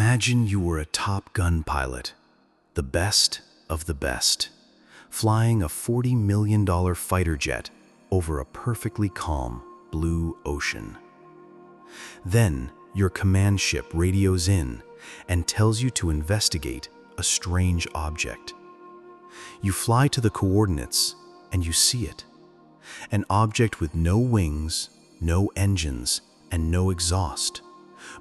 Imagine you were a Top Gun pilot, the best of the best, flying a $40 million fighter jet over a perfectly calm blue ocean. Then your command ship radios in and tells you to investigate a strange object. You fly to the coordinates and you see it. An object with no wings, no engines, and no exhaust,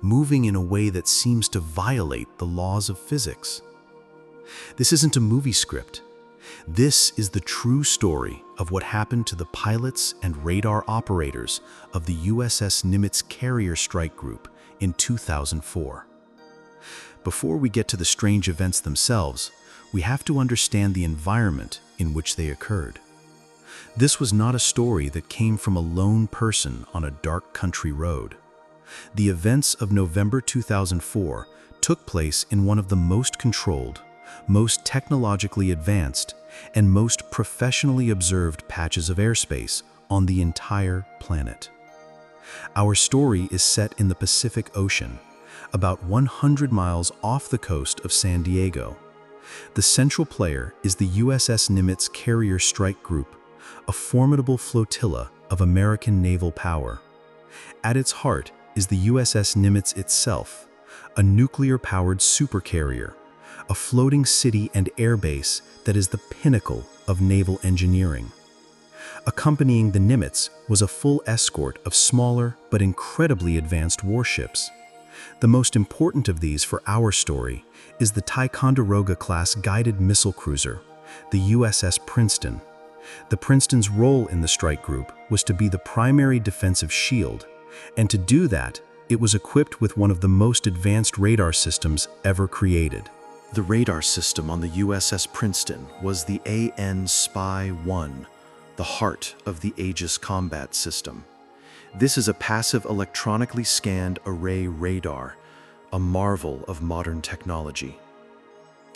moving in a way that seems to violate the laws of physics. This isn't a movie script. This is the true story of what happened to the pilots and radar operators of the USS Nimitz carrier strike group in 2004. Before we get to the strange events themselves, we have to understand the environment in which they occurred. This was not a story that came from a lone person on a dark country road. The events of November 2004 took place in one of the most controlled, most technologically advanced, and most professionally observed patches of airspace on the entire planet. Our story is set in the Pacific Ocean, about 100 miles off the coast of San Diego. The central player is the USS Nimitz Carrier Strike Group, a formidable flotilla of American naval power. At its heart is the USS Nimitz itself, a nuclear-powered supercarrier, a floating city and airbase that is the pinnacle of naval engineering. Accompanying the Nimitz was a full escort of smaller but incredibly advanced warships. The most important of these for our story is the Ticonderoga-class guided missile cruiser, the USS Princeton. The Princeton's role in the strike group was to be the primary defensive shield, and to do that, it was equipped with one of the most advanced radar systems ever created. The radar system on the USS Princeton was the AN-SPY-1, the heart of the Aegis combat system. This is a passive electronically scanned array radar, a marvel of modern technology.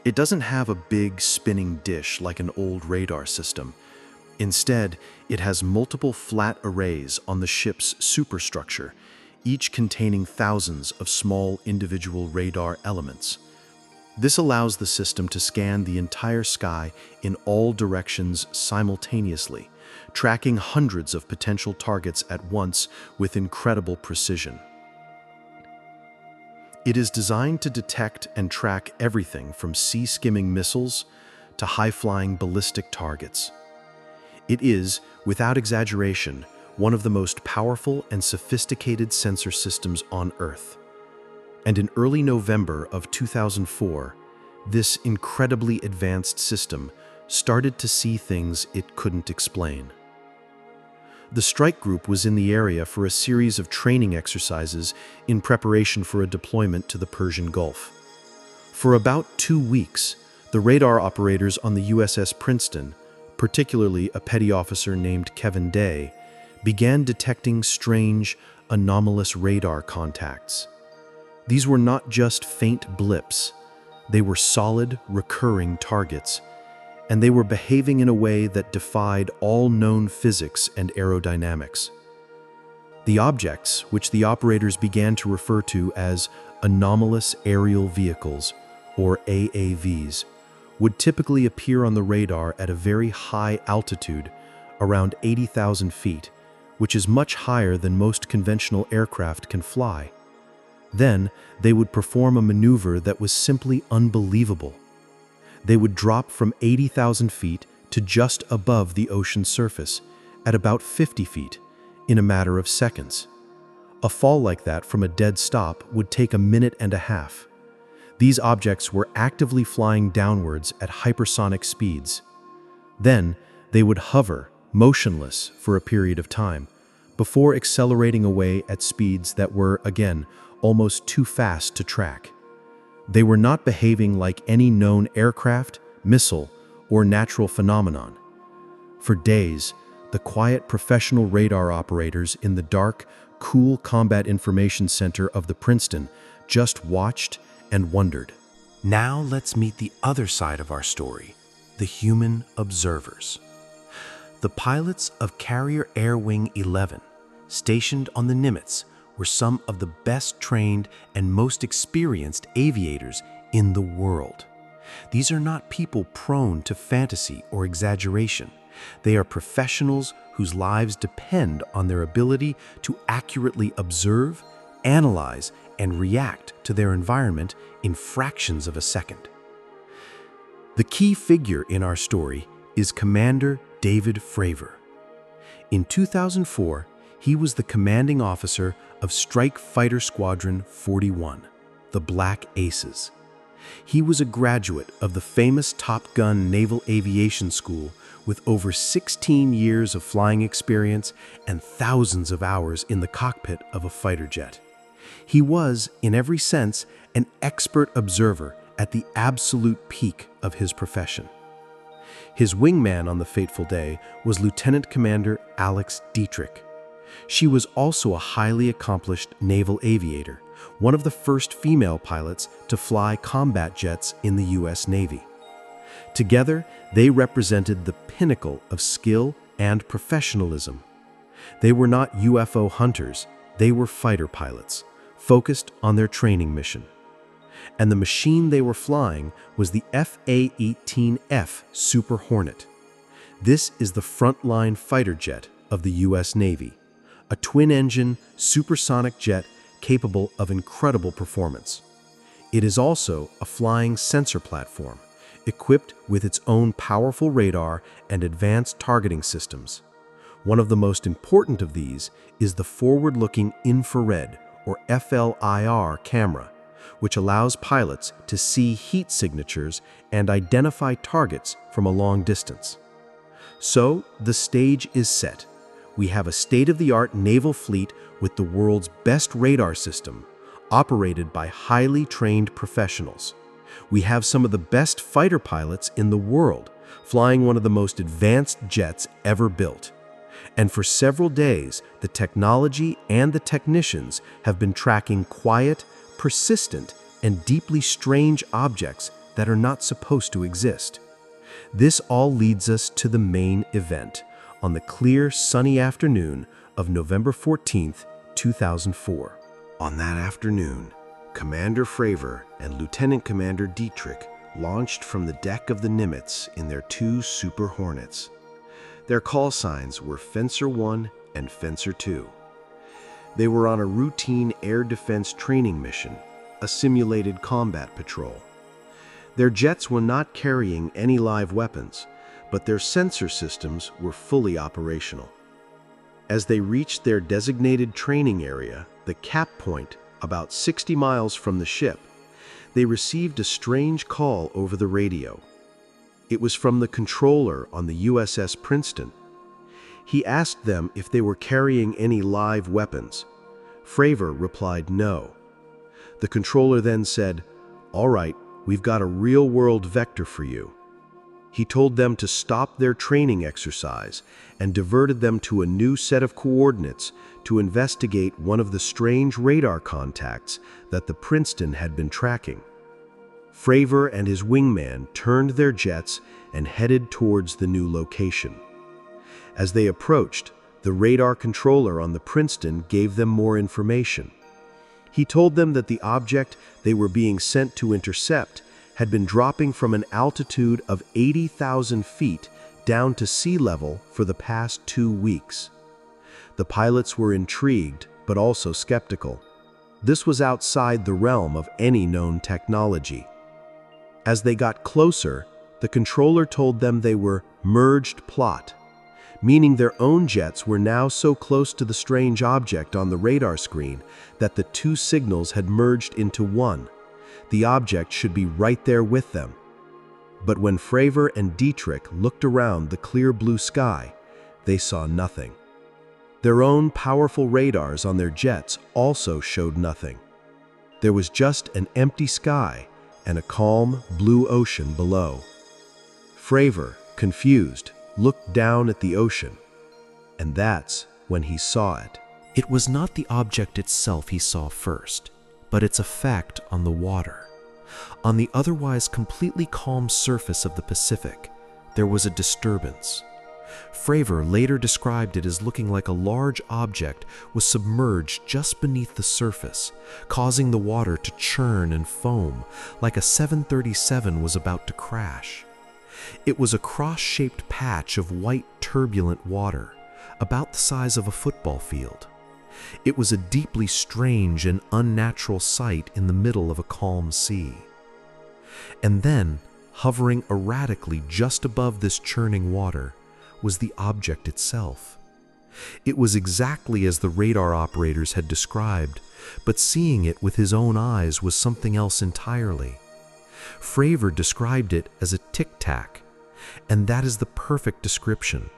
It doesn't have a big spinning dish like an old radar system. Instead, it has multiple flat arrays on the ship's superstructure, each containing thousands of small individual radar elements. This allows the system to scan the entire sky in all directions simultaneously, tracking hundreds of potential targets at once with incredible precision. It is designed to detect and track everything from sea-skimming missiles to high-flying ballistic targets. It is, without exaggeration, one of the most powerful and sophisticated sensor systems on Earth. And in early November of 2004, this incredibly advanced system started to see things it couldn't explain. The strike group was in the area for a series of training exercises in preparation for a deployment to the Persian Gulf. For about 2 weeks, the radar operators on the USS Princeton, particularly a petty officer named Kevin Day, began detecting strange, anomalous radar contacts. These were not just faint blips, they were solid, recurring targets, and they were behaving in a way that defied all known physics and aerodynamics. The objects, which the operators began to refer to as anomalous aerial vehicles, or AAVs, would typically appear on the radar at a very high altitude, around 80,000 feet, which is much higher than most conventional aircraft can fly. Then, they would perform a maneuver that was simply unbelievable. They would drop from 80,000 feet to just above the ocean surface, at about 50 feet, in a matter of seconds. A fall like that from a dead stop would take a minute and a half. These objects were actively flying downwards at hypersonic speeds. Then, they would hover, motionless, for a period of time, before accelerating away at speeds that were, again, almost too fast to track. They were not behaving like any known aircraft, missile, or natural phenomenon. For days, the quiet professional radar operators in the dark, cool Combat Information Center of the Princeton just watched and wondered. Now let's meet the other side of our story, the human observers. The pilots of Carrier Air Wing 11, stationed on the Nimitz, were some of the best trained and most experienced aviators in the world. These are not people prone to fantasy or exaggeration. They are professionals whose lives depend on their ability to accurately observe, analyze, and react to their environment in fractions of a second. The key figure in our story is Commander David Fravor. In 2004, he was the commanding officer of Strike Fighter Squadron 41, the Black Aces. He was a graduate of the famous Top Gun Naval Aviation School with over 16 years of flying experience and thousands of hours in the cockpit of a fighter jet. He was, in every sense, an expert observer at the absolute peak of his profession. His wingman on the fateful day was Lieutenant Commander Alex Dietrich. She was also a highly accomplished naval aviator, one of the first female pilots to fly combat jets in the U.S. Navy. Together, they represented the pinnacle of skill and professionalism. They were not UFO hunters, they were fighter pilots, focused on their training mission. And the machine they were flying was the F/A-18F Super Hornet. This is the frontline fighter jet of the U.S. Navy, a twin-engine, supersonic jet capable of incredible performance. It is also a flying sensor platform, equipped with its own powerful radar and advanced targeting systems. One of the most important of these is the forward-looking infrared, or FLIR, camera, which allows pilots to see heat signatures and identify targets from a long distance. So, the stage is set. We have a state-of-the-art naval fleet with the world's best radar system, operated by highly trained professionals. We have some of the best fighter pilots in the world, flying one of the most advanced jets ever built. And for several days, the technology and the technicians have been tracking quiet, persistent, and deeply strange objects that are not supposed to exist. This all leads us to the main event on the clear, sunny afternoon of November 14th, 2004. On that afternoon, Commander Fravor and Lieutenant Commander Dietrich launched from the deck of the Nimitz in their two Super Hornets. Their call signs were Fencer 1 and Fencer 2. They were on a routine air defense training mission, a simulated combat patrol. Their jets were not carrying any live weapons, but their sensor systems were fully operational. As they reached their designated training area, the cap point, about 60 miles from the ship, they received a strange call over the radio. It was from the controller on the USS Princeton. He asked them if they were carrying any live weapons. Fravor replied no. The controller then said, "All right, we've got a real-world vector for you." He told them to stop their training exercise and diverted them to a new set of coordinates to investigate one of the strange radar contacts that the Princeton had been tracking. Fravor and his wingman turned their jets and headed towards the new location. As they approached, the radar controller on the Princeton gave them more information. He told them that the object they were being sent to intercept had been dropping from an altitude of 80,000 feet down to sea level for the past 2 weeks. The pilots were intrigued, but also skeptical. This was outside the realm of any known technology. As they got closer, the controller told them they were merged plot, meaning their own jets were now so close to the strange object on the radar screen that the two signals had merged into one. The object should be right there with them. But when Fravor and Dietrich looked around the clear blue sky, they saw nothing. Their own powerful radars on their jets also showed nothing. There was just an empty sky and a calm blue ocean below. Fravor, confused, looked down at the ocean, and that's when he saw it. It was not the object itself he saw first, but its effect on the water. On the otherwise completely calm surface of the Pacific, there was a disturbance. Fravor later described it as looking like a large object was submerged just beneath the surface, causing the water to churn and foam like a 737 was about to crash. It was a cross-shaped patch of white turbulent water, about the size of a football field. It was a deeply strange and unnatural sight in the middle of a calm sea. And then, hovering erratically just above this churning water, was the object itself. It was exactly as the radar operators had described, but seeing it with his own eyes was something else entirely. Fravor described it as a Tic Tac, and that is the perfect description.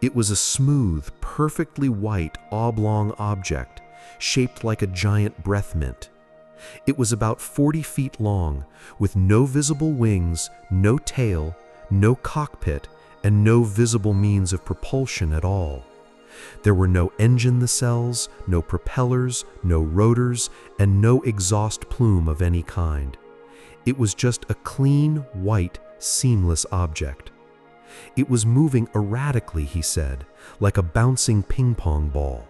It was a smooth, perfectly white, oblong object, shaped like a giant breath mint. It was about 40 feet long, with no visible wings, no tail, no cockpit, and no visible means of propulsion at all. There were no engine nacelles, no propellers, no rotors, and no exhaust plume of any kind. It was just a clean, white, seamless object. It was moving erratically, he said, like a bouncing ping-pong ball.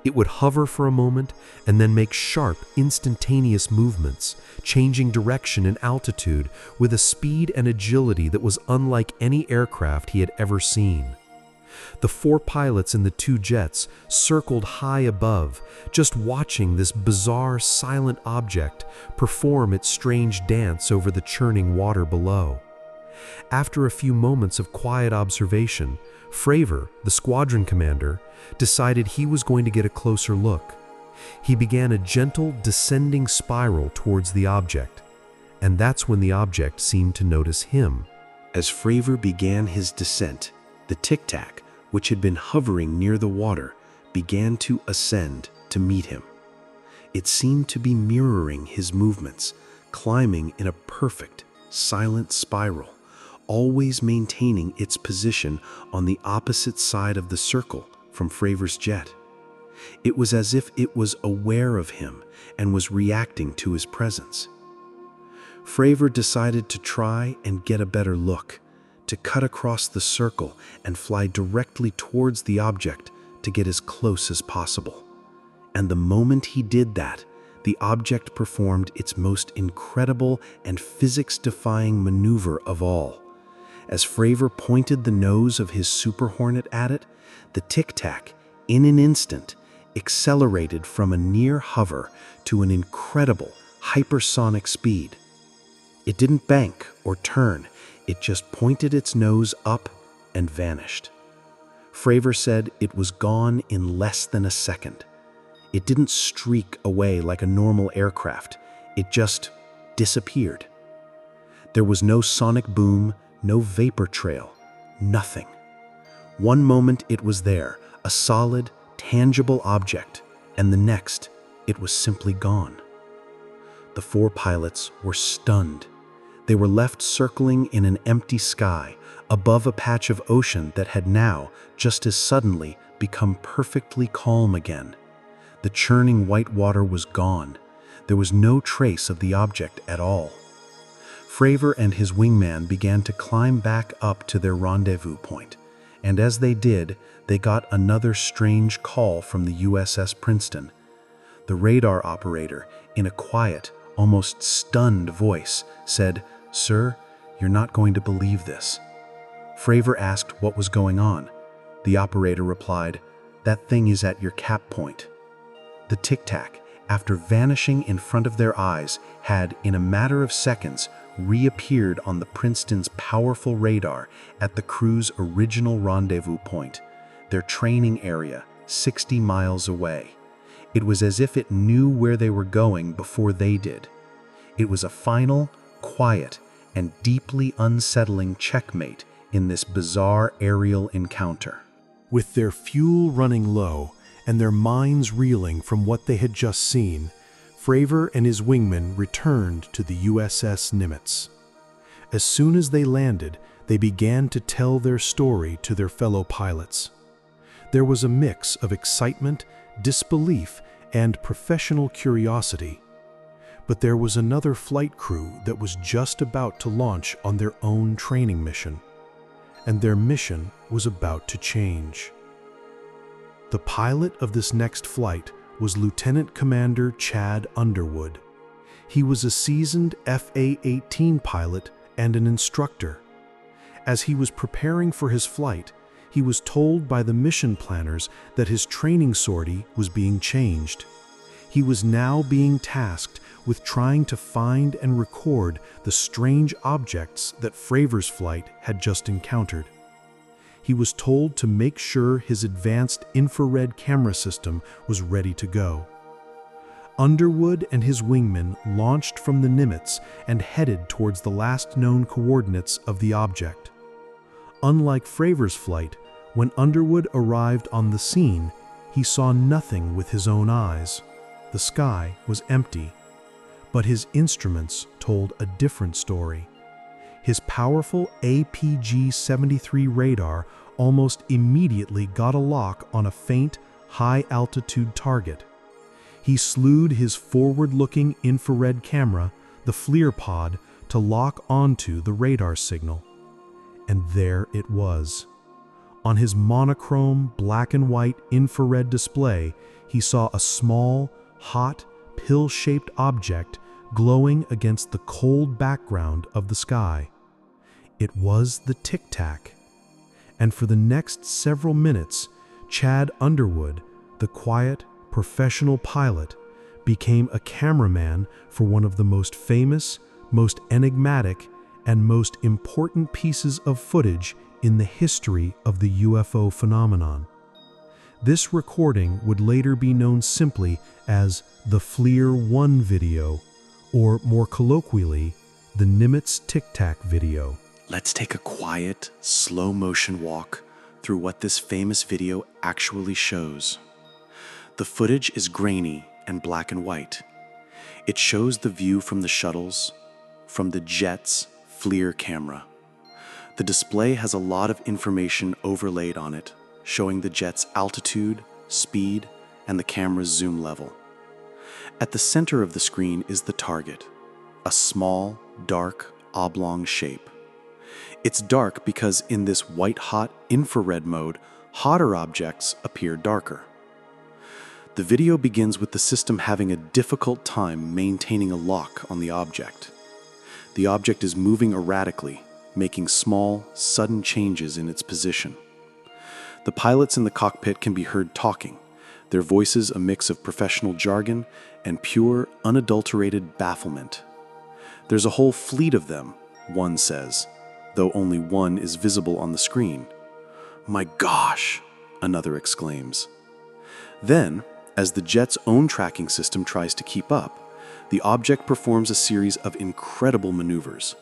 It would hover for a moment and then make sharp, instantaneous movements, changing direction and altitude with a speed and agility that was unlike any aircraft he had ever seen. The 4 pilots in the 2 jets circled high above, just watching this bizarre, silent object perform its strange dance over the churning water below. After a few moments of quiet observation, Fravor, the squadron commander, decided he was going to get a closer look. He began a gentle, descending spiral towards the object, and that's when the object seemed to notice him. As Fravor began his descent, the Tic Tac, which had been hovering near the water, began to ascend to meet him. It seemed to be mirroring his movements, climbing in a perfect, silent spiral, always maintaining its position on the opposite side of the circle from Fravor's jet. It was as if it was aware of him and was reacting to his presence. Fravor decided to try and get a better look, to cut across the circle and fly directly towards the object to get as close as possible. And the moment he did that, the object performed its most incredible and physics-defying maneuver of all. As Fravor pointed the nose of his Super Hornet at it, the Tic Tac, in an instant, accelerated from a near hover to an incredible hypersonic speed. It didn't bank or turn, it just pointed its nose up and vanished. Fravor said it was gone in less than a second. It didn't streak away like a normal aircraft, it just disappeared. There was no sonic boom, no vapor trail, nothing. One moment it was there, a solid, tangible object, and the next, it was simply gone. The 4 pilots were stunned. They were left circling in an empty sky, above a patch of ocean that had now, just as suddenly, become perfectly calm again. The churning white water was gone. There was no trace of the object at all. Fravor and his wingman began to climb back up to their rendezvous point, and as they did, they got another strange call from the USS Princeton. The radar operator, in a quiet, almost stunned voice, said, "Sir, you're not going to believe this." Fravor asked what was going on. The operator replied, "That thing is at your cap point." The Tic Tac, after vanishing in front of their eyes, had, in a matter of seconds, reappeared on the Princeton's powerful radar at the crew's original rendezvous point, their training area, 60 miles away. It was as if it knew where they were going before they did. It was a final, quiet, and deeply unsettling checkmate in this bizarre aerial encounter. With their fuel running low and their minds reeling from what they had just seen, Fravor and his wingmen returned to the USS Nimitz. As soon as they landed, they began to tell their story to their fellow pilots. There was a mix of excitement, disbelief, and professional curiosity. But there was another flight crew that was just about to launch on their own training mission. and their mission was about to change. The pilot of this next flight was Lieutenant Commander Chad Underwood. He was a seasoned FA-18 pilot and an instructor. As he was preparing for his flight, he was told by the mission planners that his training sortie was being changed. He was now being tasked with trying to find and record the strange objects that Fravor's flight had just encountered. He was told to make sure his advanced infrared camera system was ready to go. Underwood and his wingmen launched from the Nimitz and headed towards the last known coordinates of the object. Unlike Fravor's flight, when Underwood arrived on the scene, he saw nothing with his own eyes. The sky was empty. But his instruments told a different story. His powerful APG-73 radar almost immediately got a lock on a faint, high-altitude target. He slewed his forward-looking infrared camera, the FLIR pod, to lock onto the radar signal. And there it was. On his monochrome black-and-white infrared display, he saw a small, hot, pill-shaped object glowing against the cold background of the sky. It was the Tic Tac. And for the next several minutes, Chad Underwood, the quiet, professional pilot, became a cameraman for one of the most famous, most enigmatic, and most important pieces of footage in the history of the UFO phenomenon. This recording would later be known simply as the FLIR-1 video, or more colloquially, the Nimitz Tic Tac video. Let's take a quiet, slow-motion walk through what this famous video actually shows. The footage is grainy and black and white. It shows the view from the shuttles, from the jet's FLIR camera. The display has a lot of information overlaid on it, showing the jet's altitude, speed, and the camera's zoom level. At the center of the screen is the target, a small, dark, oblong shape. It's dark because in this white-hot infrared mode, hotter objects appear darker. The video begins with the system having a difficult time maintaining a lock on the object. The object is moving erratically, making small, sudden changes in its position. The pilots in the cockpit can be heard talking, their voices a mix of professional jargon and pure, unadulterated bafflement. There's a whole fleet of them, one says, though only one is visible on the screen. "My gosh," another exclaims. Then, as the jet's own tracking system tries to keep up, the object performs a series of incredible maneuvers.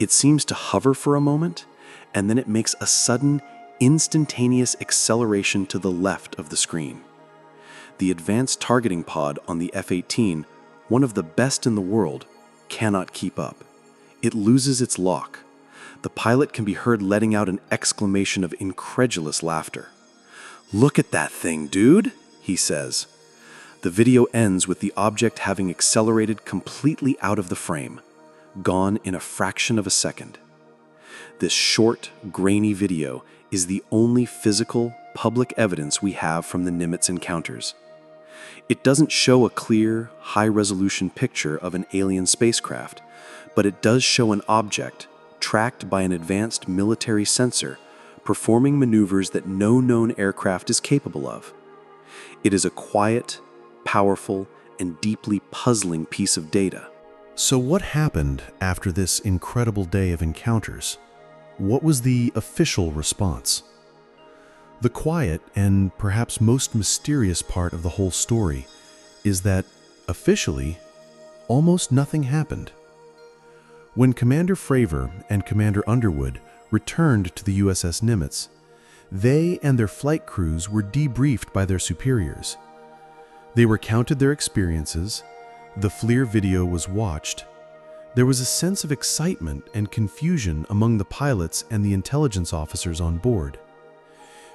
It seems to hover for a moment, and then it makes a sudden, instantaneous acceleration to the left of the screen. The advanced targeting pod on the F-18, one of the best in the world, cannot keep up. It loses its lock. The pilot can be heard letting out an exclamation of incredulous laughter. "Look at that thing, dude," he says. The video ends with the object having accelerated completely out of the frame, gone in a fraction of a second. This short, grainy video is the only physical, public evidence we have from the Nimitz encounters. It doesn't show a clear, high-resolution picture of an alien spacecraft, but it does show an object, tracked by an advanced military sensor, performing maneuvers that no known aircraft is capable of. It is a quiet, powerful, and deeply puzzling piece of data. So what happened after this incredible day of encounters? What was the official response? The quiet and perhaps most mysterious part of the whole story is that, officially, almost nothing happened. When Commander Fravor and Commander Underwood returned to the USS Nimitz, they and their flight crews were debriefed by their superiors. They recounted their experiences, the FLIR video was watched. There was a sense of excitement and confusion among the pilots and the intelligence officers on board.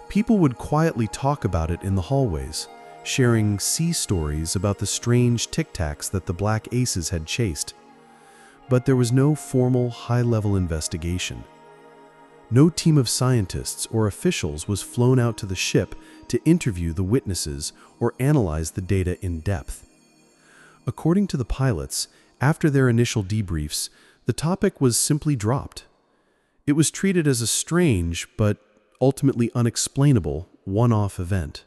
People would quietly talk about it in the hallways, sharing sea stories about the strange Tic Tacs that the Black Aces had chased. But there was no formal, high-level investigation. No team of scientists or officials was flown out to the ship to interview the witnesses or analyze the data in depth. According to the pilots, after their initial debriefs, the topic was simply dropped. It was treated as a strange, but ultimately unexplainable, one-off event.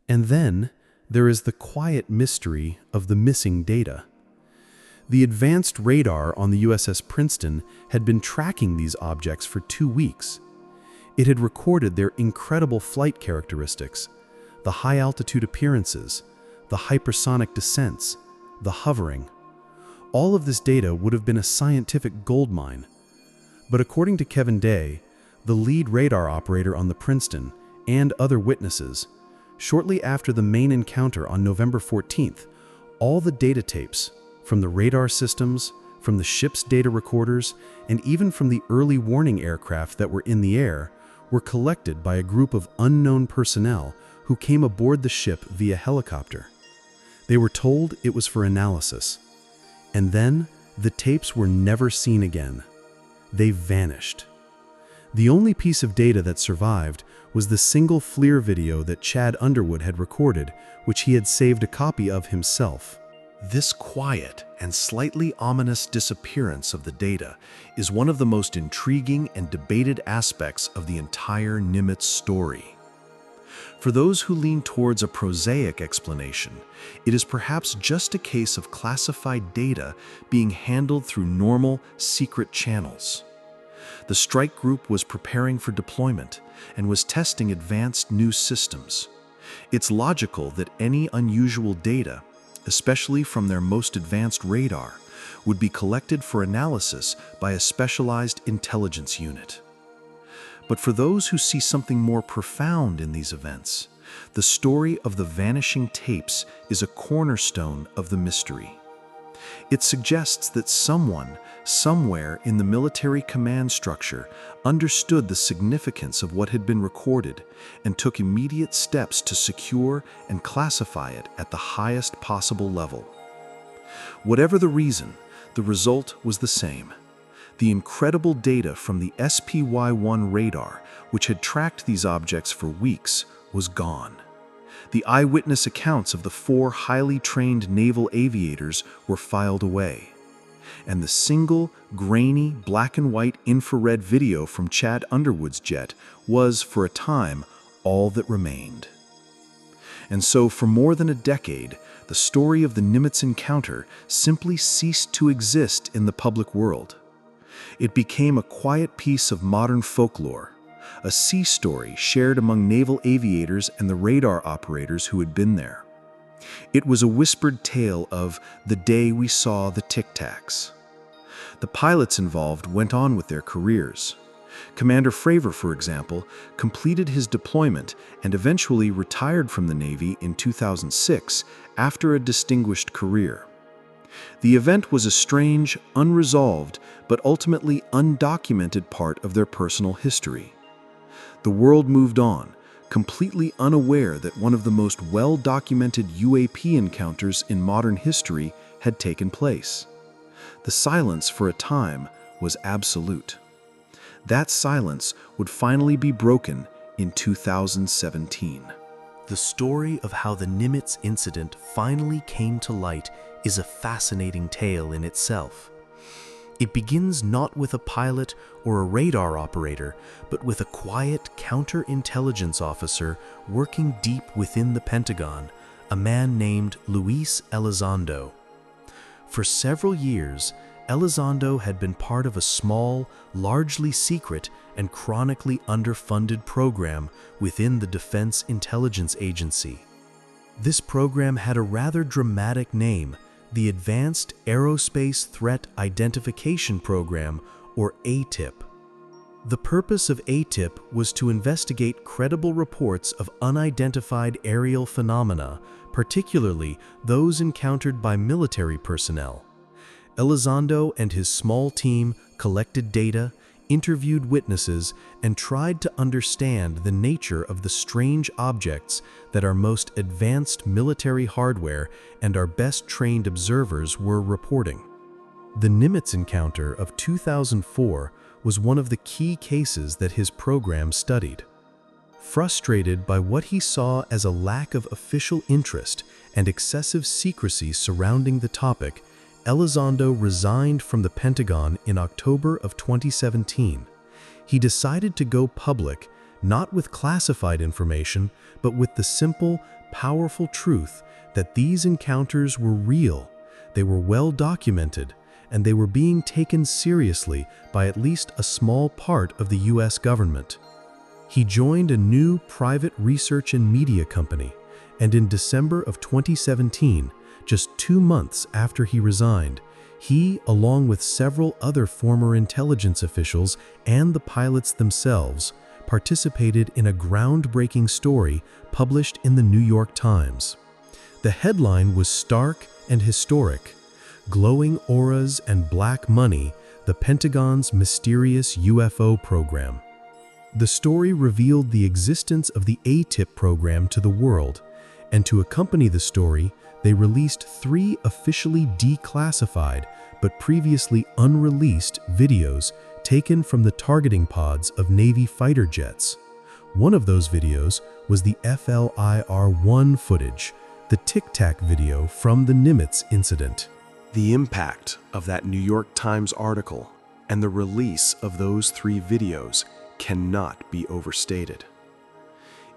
And then there is the quiet mystery of the missing data. The advanced radar on the USS Princeton had been tracking these objects for 2 weeks. It had recorded their incredible flight characteristics, the high-altitude appearances, the hypersonic descents, the hovering. All of this data would have been a scientific goldmine. But according to Kevin Day, the lead radar operator on the Princeton, and other witnesses, shortly after the main encounter on November 14th, all the data tapes, from the radar systems, from the ship's data recorders, and even from the early warning aircraft that were in the air, were collected by a group of unknown personnel who came aboard the ship via helicopter. They were told it was for analysis. And then, the tapes were never seen again. They vanished. The only piece of data that survived was the single FLIR video that Chad Underwood had recorded, which he had saved a copy of himself. This quiet and slightly ominous disappearance of the data is one of the most intriguing and debated aspects of the entire Nimitz story. For those who lean towards a prosaic explanation, it is perhaps just a case of classified data being handled through normal, secret channels. The strike group was preparing for deployment and was testing advanced new systems. It's logical that any unusual data, especially from their most advanced radar, would be collected for analysis by a specialized intelligence unit. But for those who see something more profound in these events, the story of the vanishing tapes is a cornerstone of the mystery. It suggests that someone, somewhere in the military command structure, understood the significance of what had been recorded and took immediate steps to secure and classify it at the highest possible level. Whatever the reason, the result was the same. The incredible data from the SPY-1 radar, which had tracked these objects for weeks, was gone. The eyewitness accounts of the 4 highly trained naval aviators were filed away. And the single, grainy, black and white infrared video from Chad Underwood's jet was, for a time, all that remained. And so, for more than a decade, the story of the Nimitz encounter simply ceased to exist in the public world. It became a quiet piece of modern folklore, a sea story shared among naval aviators and the radar operators who had been there. It was a whispered tale of the day we saw the Tic Tacs. The pilots involved went on with their careers. Commander Fravor, for example, completed his deployment and eventually retired from the Navy in 2006 after a distinguished career. The event was a strange, unresolved, but ultimately undocumented part of their personal history. The world moved on, completely unaware that one of the most well-documented UAP encounters in modern history had taken place. The silence for a time was absolute. That silence would finally be broken in 2017. The story of how the Nimitz incident finally came to light is a fascinating tale in itself. It begins not with a pilot or a radar operator, but with a quiet counterintelligence officer working deep within the Pentagon, a man named Luis Elizondo. For several years, Elizondo had been part of a small, largely secret and chronically underfunded program within the Defense Intelligence Agency. This program had a rather dramatic name, the Advanced Aerospace Threat Identification Program, or ATIP. The purpose of ATIP was to investigate credible reports of unidentified aerial phenomena, particularly those encountered by military personnel. Elizondo and his small team collected data, interviewed witnesses, and tried to understand the nature of the strange objects that our most advanced military hardware and our best trained observers were reporting. The Nimitz encounter of 2004 was one of the key cases that his program studied. Frustrated by what he saw as a lack of official interest and excessive secrecy surrounding the topic, Elizondo resigned from the Pentagon in October of 2017. He decided to go public, not with classified information, but with the simple, powerful truth that these encounters were real, they were well documented, and they were being taken seriously by at least a small part of the US government. He joined a new private research and media company, and in December of 2017, just 2 months after he resigned, he, along with several other former intelligence officials and the pilots themselves, participated in a groundbreaking story published in the New York Times. The headline was stark and historic: "Glowing Auras and Black Money, the Pentagon's Mysterious UFO Program." The story revealed the existence of the ATIP program to the world, and to accompany the story, they released 3 officially declassified but previously unreleased videos taken from the targeting pods of Navy fighter jets. One of those videos was the FLIR-1 footage, the Tic Tac video from the Nimitz incident. The impact of that New York Times article and the release of those 3 videos cannot be overstated.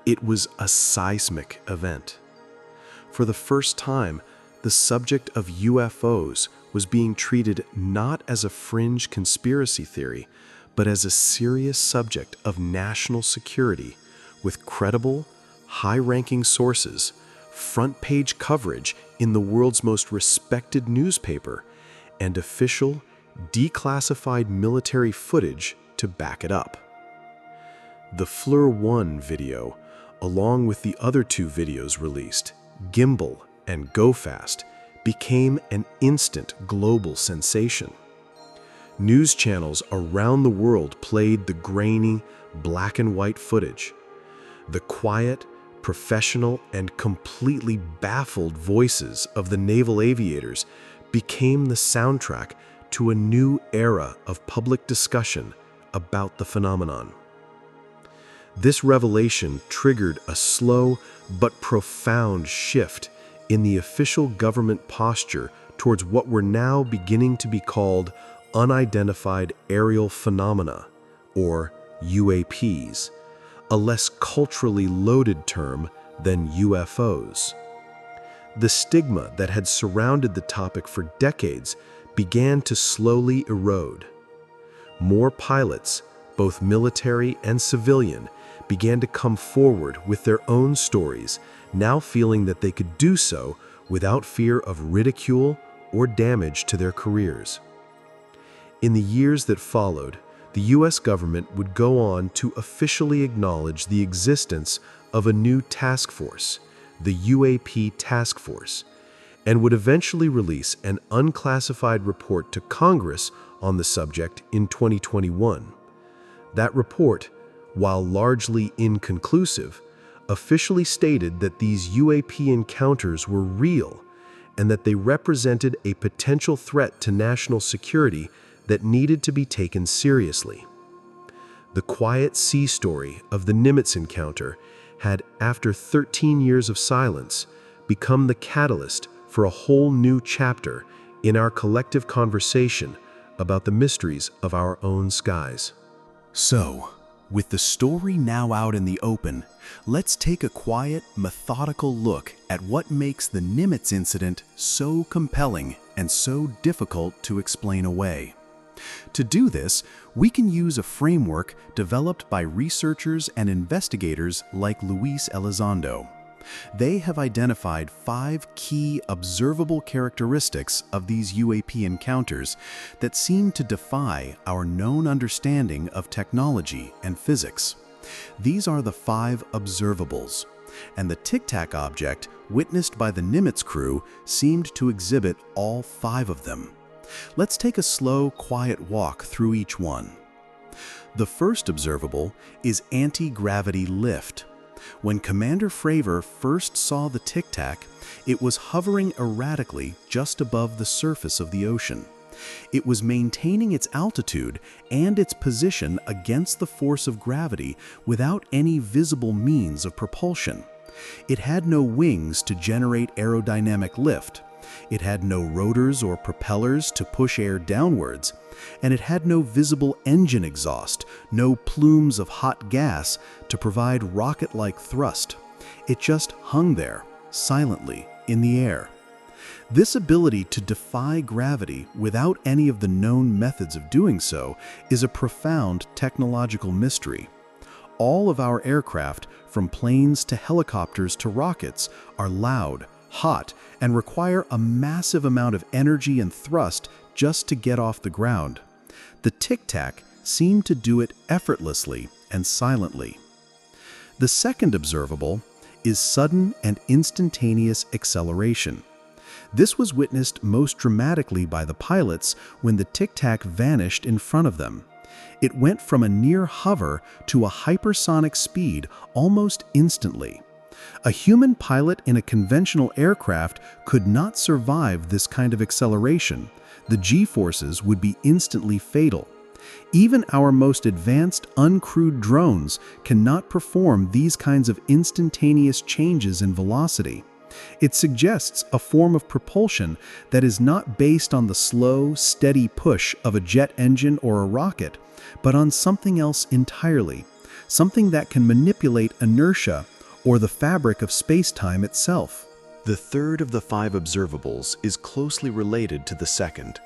It was a seismic event. For the first time, the subject of UFOs was being treated not as a fringe conspiracy theory, but as a serious subject of national security, with credible, high-ranking sources, front-page coverage in the world's most respected newspaper, and official, declassified military footage to back it up. The FLIR-1 video, along with the other 2 videos released, Gimbal and Go Fast, became an instant global sensation. News channels around the world played the grainy, black and white footage. The quiet, professional, and completely baffled voices of the naval aviators became the soundtrack to a new era of public discussion about the phenomenon. This revelation triggered a slow but profound shift in the official government posture towards what were now beginning to be called unidentified aerial phenomena, or UAPs, a less culturally loaded term than UFOs. The stigma that had surrounded the topic for decades began to slowly erode. More pilots, both military and civilian, began to come forward with their own stories, now feeling that they could do so without fear of ridicule or damage to their careers. In the years that followed, the US government would go on to officially acknowledge the existence of a new task force, the UAP Task Force, and would eventually release an unclassified report to Congress on the subject in 2021. That report, while largely inconclusive, officially stated that these UAP encounters were real and that they represented a potential threat to national security that needed to be taken seriously. The quiet sea story of the Nimitz encounter had, after 13 years of silence, become the catalyst for a whole new chapter in our collective conversation about the mysteries of our own skies. So, with the story now out in the open, let's take a quiet, methodical look at what makes the Nimitz incident so compelling and so difficult to explain away. To do this, we can use a framework developed by researchers and investigators like Luis Elizondo. They have identified 5 key observable characteristics of these UAP encounters that seem to defy our known understanding of technology and physics. These are the 5 observables, and the Tic Tac object witnessed by the Nimitz crew seemed to exhibit all 5 of them. Let's take a slow, quiet walk through each one. The first observable is anti-gravity lift. When Commander Fravor first saw the Tic Tac, it was hovering erratically just above the surface of the ocean. It was maintaining its altitude and its position against the force of gravity without any visible means of propulsion. It had no wings to generate aerodynamic lift. It had no rotors or propellers to push air downwards, and it had no visible engine exhaust, no plumes of hot gas to provide rocket-like thrust. It just hung there, silently, in the air. This ability to defy gravity without any of the known methods of doing so is a profound technological mystery. All of our aircraft, from planes to helicopters to rockets, are loud, hot, and require a massive amount of energy and thrust just to get off the ground. The Tic Tac seemed to do it effortlessly and silently. The second observable is sudden and instantaneous acceleration. This was witnessed most dramatically by the pilots when the Tic Tac vanished in front of them. It went from a near hover to a hypersonic speed almost instantly. A human pilot in a conventional aircraft could not survive this kind of acceleration. The G-forces would be instantly fatal. Even our most advanced uncrewed drones cannot perform these kinds of instantaneous changes in velocity. It suggests a form of propulsion that is not based on the slow, steady push of a jet engine or a rocket, but on something else entirely, something that can manipulate inertia or the fabric of space-time itself. The third of the 5 observables is closely related to the second.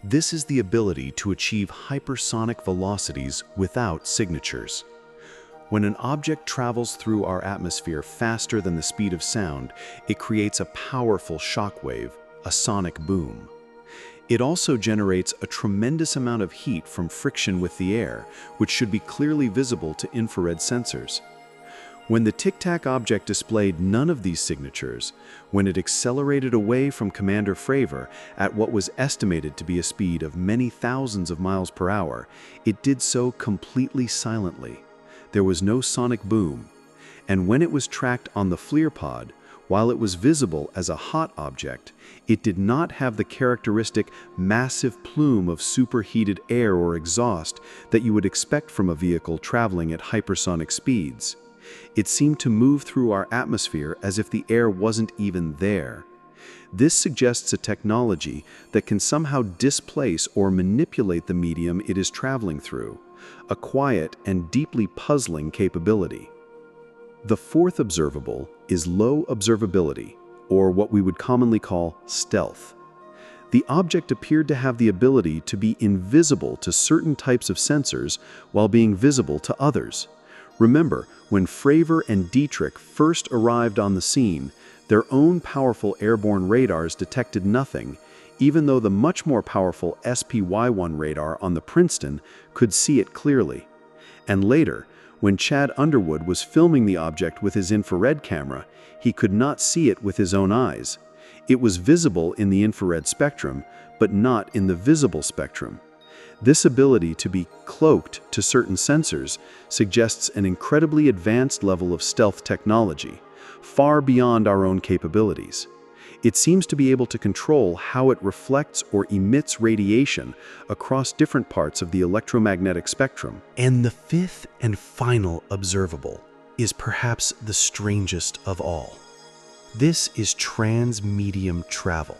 This is the ability to achieve hypersonic velocities without signatures. When an object travels through our atmosphere faster than the speed of sound, it creates a powerful shock wave, a sonic boom. It also generates a tremendous amount of heat from friction with the air, which should be clearly visible to infrared sensors. When the Tic Tac object displayed none of these signatures, when it accelerated away from Commander Fravor at what was estimated to be a speed of many thousands of miles per hour, it did so completely silently. There was no sonic boom, and when it was tracked on the FLIR pod, while it was visible as a hot object, it did not have the characteristic massive plume of superheated air or exhaust that you would expect from a vehicle traveling at hypersonic speeds. It seemed to move through our atmosphere as if the air wasn't even there. This suggests a technology that can somehow displace or manipulate the medium it is traveling through, a quiet and deeply puzzling capability. The fourth observable is low observability, or what we would commonly call stealth. The object appeared to have the ability to be invisible to certain types of sensors while being visible to others. Remember, when Fravor and Dietrich first arrived on the scene, their own powerful airborne radars detected nothing, even though the much more powerful SPY-1 radar on the Princeton could see it clearly. And later, when Chad Underwood was filming the object with his infrared camera, he could not see it with his own eyes. It was visible in the infrared spectrum, but not in the visible spectrum. This ability to be cloaked to certain sensors suggests an incredibly advanced level of stealth technology, far beyond our own capabilities. It seems to be able to control how it reflects or emits radiation across different parts of the electromagnetic spectrum. And the fifth and final observable is perhaps the strangest of all. This is transmedium travel.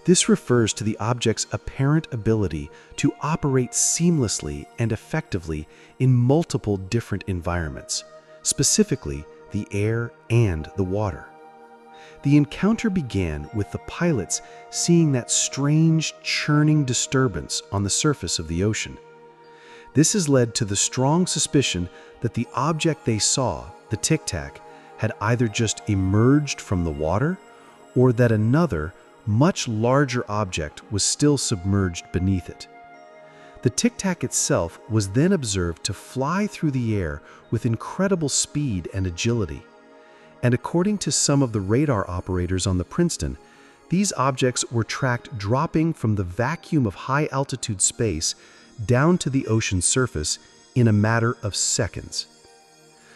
This refers to the object's apparent ability to operate seamlessly and effectively in multiple different environments, specifically the air and the water. The encounter began with the pilots seeing that strange, churning disturbance on the surface of the ocean. This has led to the strong suspicion that the object they saw, the Tic Tac, had either just emerged from the water or that another, much larger object was still submerged beneath it. The Tic Tac itself was then observed to fly through the air with incredible speed and agility. And according to some of the radar operators on the Princeton, these objects were tracked dropping from the vacuum of high-altitude space down to the ocean surface in a matter of seconds.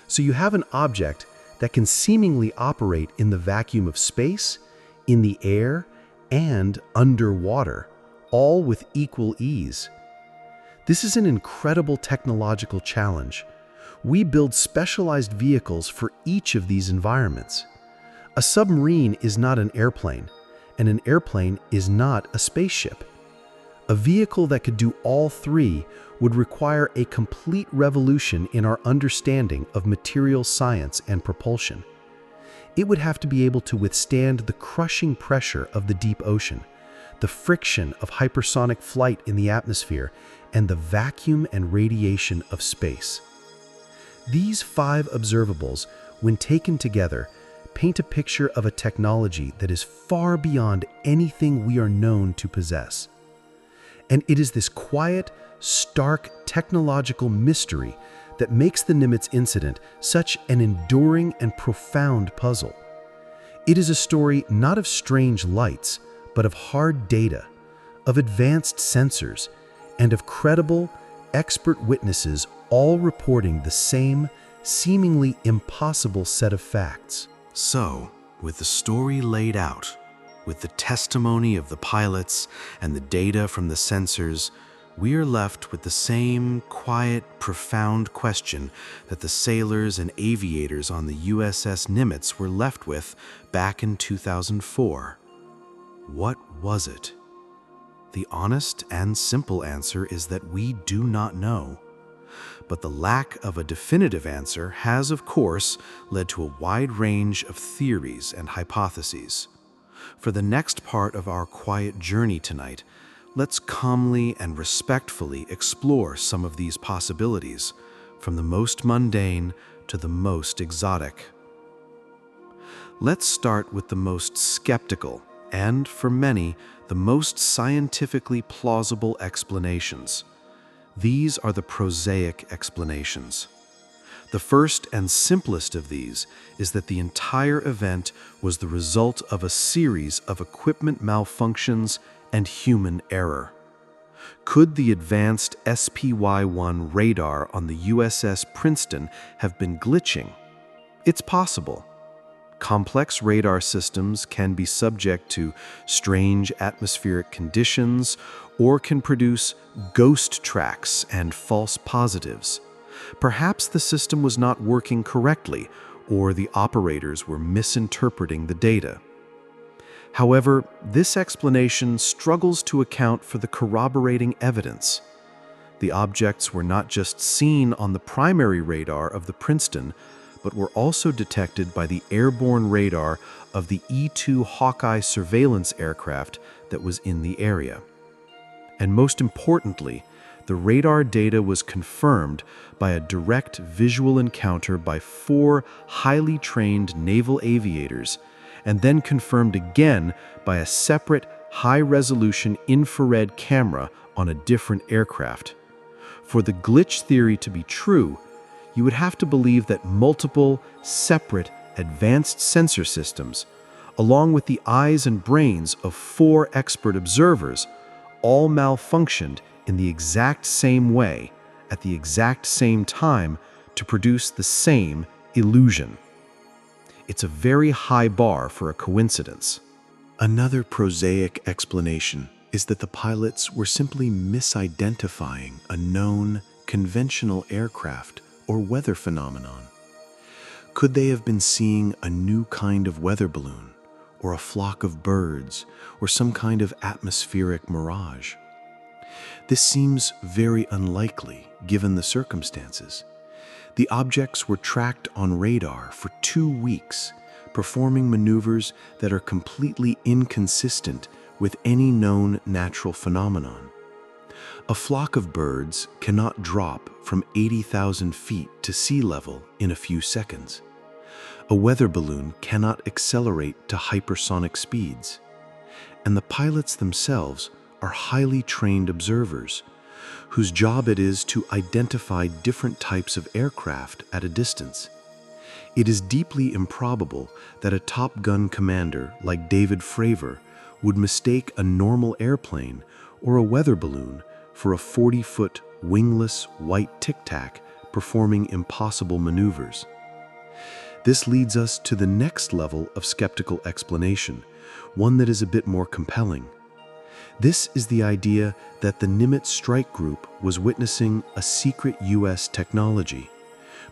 So you have an object that can seemingly operate in the vacuum of space, in the air, and underwater, all with equal ease. This is an incredible technological challenge. We build specialized vehicles for each of these environments. A submarine is not an airplane, and an airplane is not a spaceship. A vehicle that could do all three would require a complete revolution in our understanding of material science and propulsion. It would have to be able to withstand the crushing pressure of the deep ocean, the friction of hypersonic flight in the atmosphere, and the vacuum and radiation of space. These 5 observables, when taken together, paint a picture of a technology that is far beyond anything we are known to possess. And it is this quiet, stark technological mystery that makes the Nimitz incident such an enduring and profound puzzle. It is a story not of strange lights, but of hard data, of advanced sensors, and of credible, expert witnesses all reporting the same, seemingly impossible set of facts. So, with the story laid out, with the testimony of the pilots and the data from the sensors, we are left with the same quiet, profound question that the sailors and aviators on the USS Nimitz were left with back in 2004. What was it? The honest and simple answer is that we do not know. But the lack of a definitive answer has, of course, led to a wide range of theories and hypotheses. For the next part of our quiet journey tonight, let's calmly and respectfully explore some of these possibilities, from the most mundane to the most exotic. Let's start with the most skeptical and, for many, the most scientifically plausible explanations. These are the prosaic explanations. The first and simplest of these is that the entire event was the result of a series of equipment malfunctions and human error. Could the advanced SPY-1 radar on the USS Princeton have been glitching? It's possible. Complex radar systems can be subject to strange atmospheric conditions or can produce ghost tracks and false positives. Perhaps the system was not working correctly, or the operators were misinterpreting the data. However, this explanation struggles to account for the corroborating evidence. The objects were not just seen on the primary radar of the Princeton, but were also detected by the airborne radar of the E-2 Hawkeye surveillance aircraft that was in the area. And most importantly, the radar data was confirmed by a direct visual encounter by 4 highly trained naval aviators, and then confirmed again by a separate high-resolution infrared camera on a different aircraft. For the glitch theory to be true, you would have to believe that multiple, separate, advanced sensor systems, along with the eyes and brains of 4 expert observers, all malfunctioned in the exact same way, at the exact same time, to produce the same illusion. It's a very high bar for a coincidence. Another prosaic explanation is that the pilots were simply misidentifying a known, conventional aircraft or weather phenomenon. Could they have been seeing a new kind of weather balloon, or a flock of birds, or some kind of atmospheric mirage? This seems very unlikely, given the circumstances. The objects were tracked on radar for 2 weeks, performing maneuvers that are completely inconsistent with any known natural phenomenon. A flock of birds cannot drop from 80,000 feet to sea level in a few seconds. A weather balloon cannot accelerate to hypersonic speeds. And the pilots themselves are highly trained observers, whose job it is to identify different types of aircraft at a distance. It is deeply improbable that a Top Gun commander like David Fravor would mistake a normal airplane or a weather balloon for a 40-foot wingless white Tic Tac performing impossible maneuvers. This leads us to the next level of skeptical explanation, one that is a bit more compelling. This is the idea that the Nimitz strike group was witnessing a secret U.S. technology,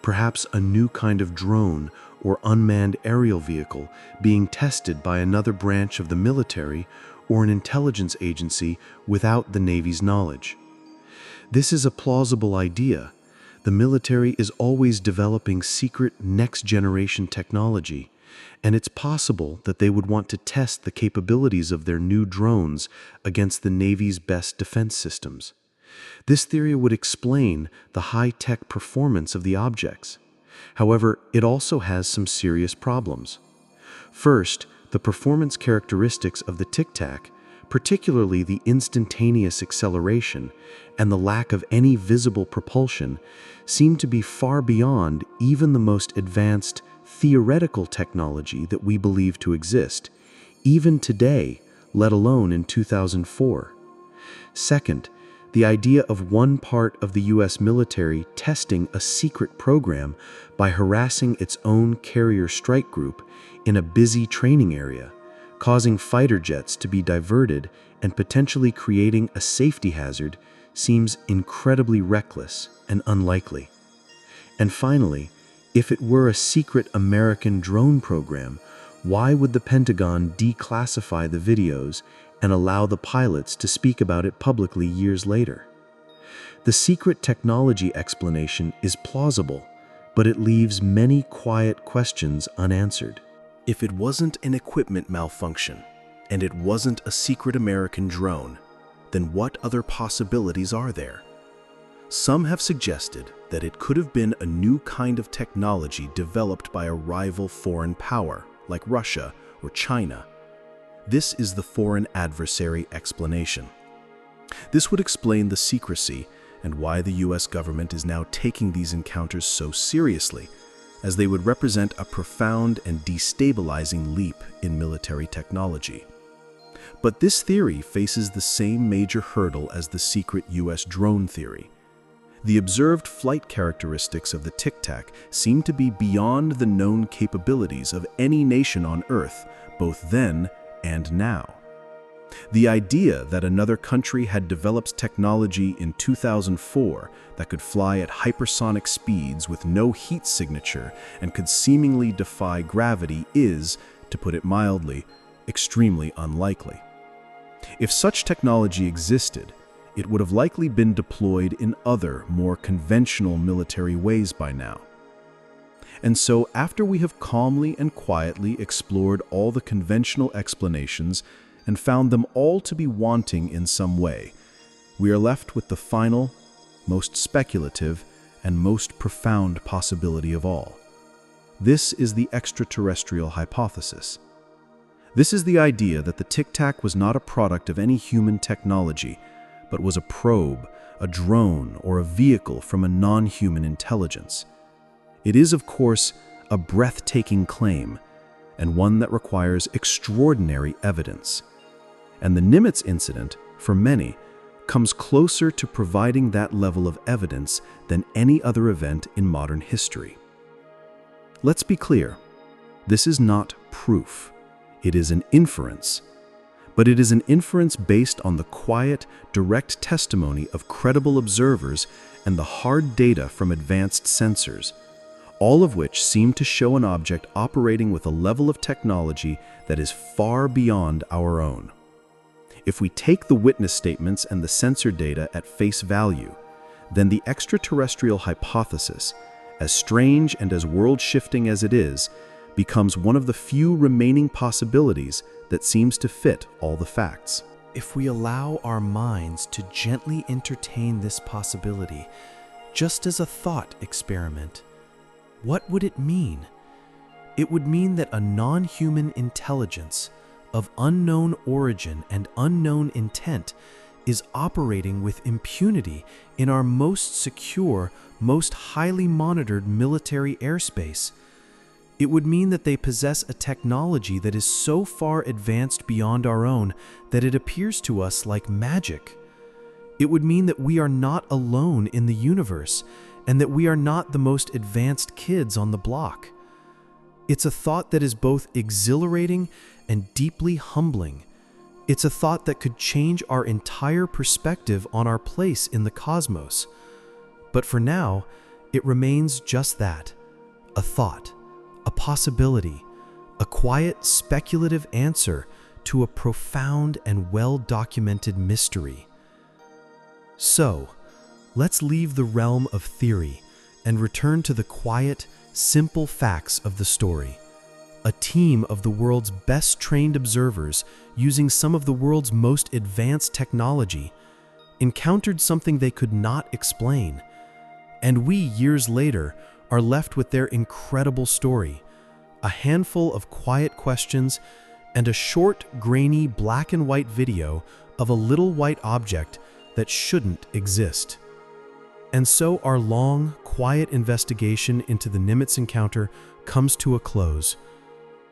perhaps a new kind of drone or unmanned aerial vehicle being tested by another branch of the military or an intelligence agency without the Navy's knowledge. This is a plausible idea. The military is always developing secret next-generation technology, and it's possible that they would want to test the capabilities of their new drones against the Navy's best defense systems. This theory would explain the high-tech performance of the objects. However, it also has some serious problems. First, the performance characteristics of the Tic Tac, particularly the instantaneous acceleration and the lack of any visible propulsion, seem to be far beyond even the most advanced theoretical technology that we believe to exist, even today, let alone in 2004. Second, the idea of one part of the U.S. military testing a secret program by harassing its own carrier strike group in a busy training area, causing fighter jets to be diverted and potentially creating a safety hazard, seems incredibly reckless and unlikely. And finally, if it were a secret American drone program, why would the Pentagon declassify the videos and allow the pilots to speak about it publicly years later? The secret technology explanation is plausible, but it leaves many quiet questions unanswered. If it wasn't an equipment malfunction, and it wasn't a secret American drone, then what other possibilities are there? Some have suggested that it could have been a new kind of technology developed by a rival foreign power, like Russia or China. This is the foreign adversary explanation. This would explain the secrecy and why the US government is now taking these encounters so seriously, as they would represent a profound and destabilizing leap in military technology. But this theory faces the same major hurdle as the secret US drone theory. The observed flight characteristics of the Tic Tac seem to be beyond the known capabilities of any nation on Earth, both then and now. The idea that another country had developed technology in 2004 that could fly at hypersonic speeds with no heat signature and could seemingly defy gravity is, to put it mildly, extremely unlikely. If such technology existed, it would have likely been deployed in other, more conventional military ways by now. And so, after we have calmly and quietly explored all the conventional explanations and found them all to be wanting in some way, we are left with the final, most speculative, and most profound possibility of all. This is the extraterrestrial hypothesis. This is the idea that the Tic Tac was not a product of any human technology, but was a probe, a drone, or a vehicle from a non-human intelligence. It is, of course, a breathtaking claim, and one that requires extraordinary evidence. And the Nimitz incident, for many, comes closer to providing that level of evidence than any other event in modern history. Let's be clear, this is not proof. It is an inference. But it is an inference based on the quiet, direct testimony of credible observers and the hard data from advanced sensors, all of which seem to show an object operating with a level of technology that is far beyond our own. If we take the witness statements and the sensor data at face value, then the extraterrestrial hypothesis, as strange and as world-shifting as it is, becomes one of the few remaining possibilities that seems to fit all the facts. If we allow our minds to gently entertain this possibility, just as a thought experiment, what would it mean? It would mean that a non-human intelligence of unknown origin and unknown intent is operating with impunity in our most secure, most highly monitored military airspace. It would mean that they possess a technology that is so far advanced beyond our own that it appears to us like magic. It would mean that we are not alone in the universe and that we are not the most advanced kids on the block. It's a thought that is both exhilarating and deeply humbling. It's a thought that could change our entire perspective on our place in the cosmos. But for now, it remains just that, a thought, a possibility, a quiet, speculative answer to a profound and well-documented mystery. So, let's leave the realm of theory and return to the quiet, simple facts of the story. A team of the world's best-trained observers, using some of the world's most advanced technology, encountered something they could not explain. And we, years later, are left with their incredible story, a handful of quiet questions, and a short, grainy, black and white video of a little white object that shouldn't exist. And so our long, quiet investigation into the Nimitz encounter comes to a close.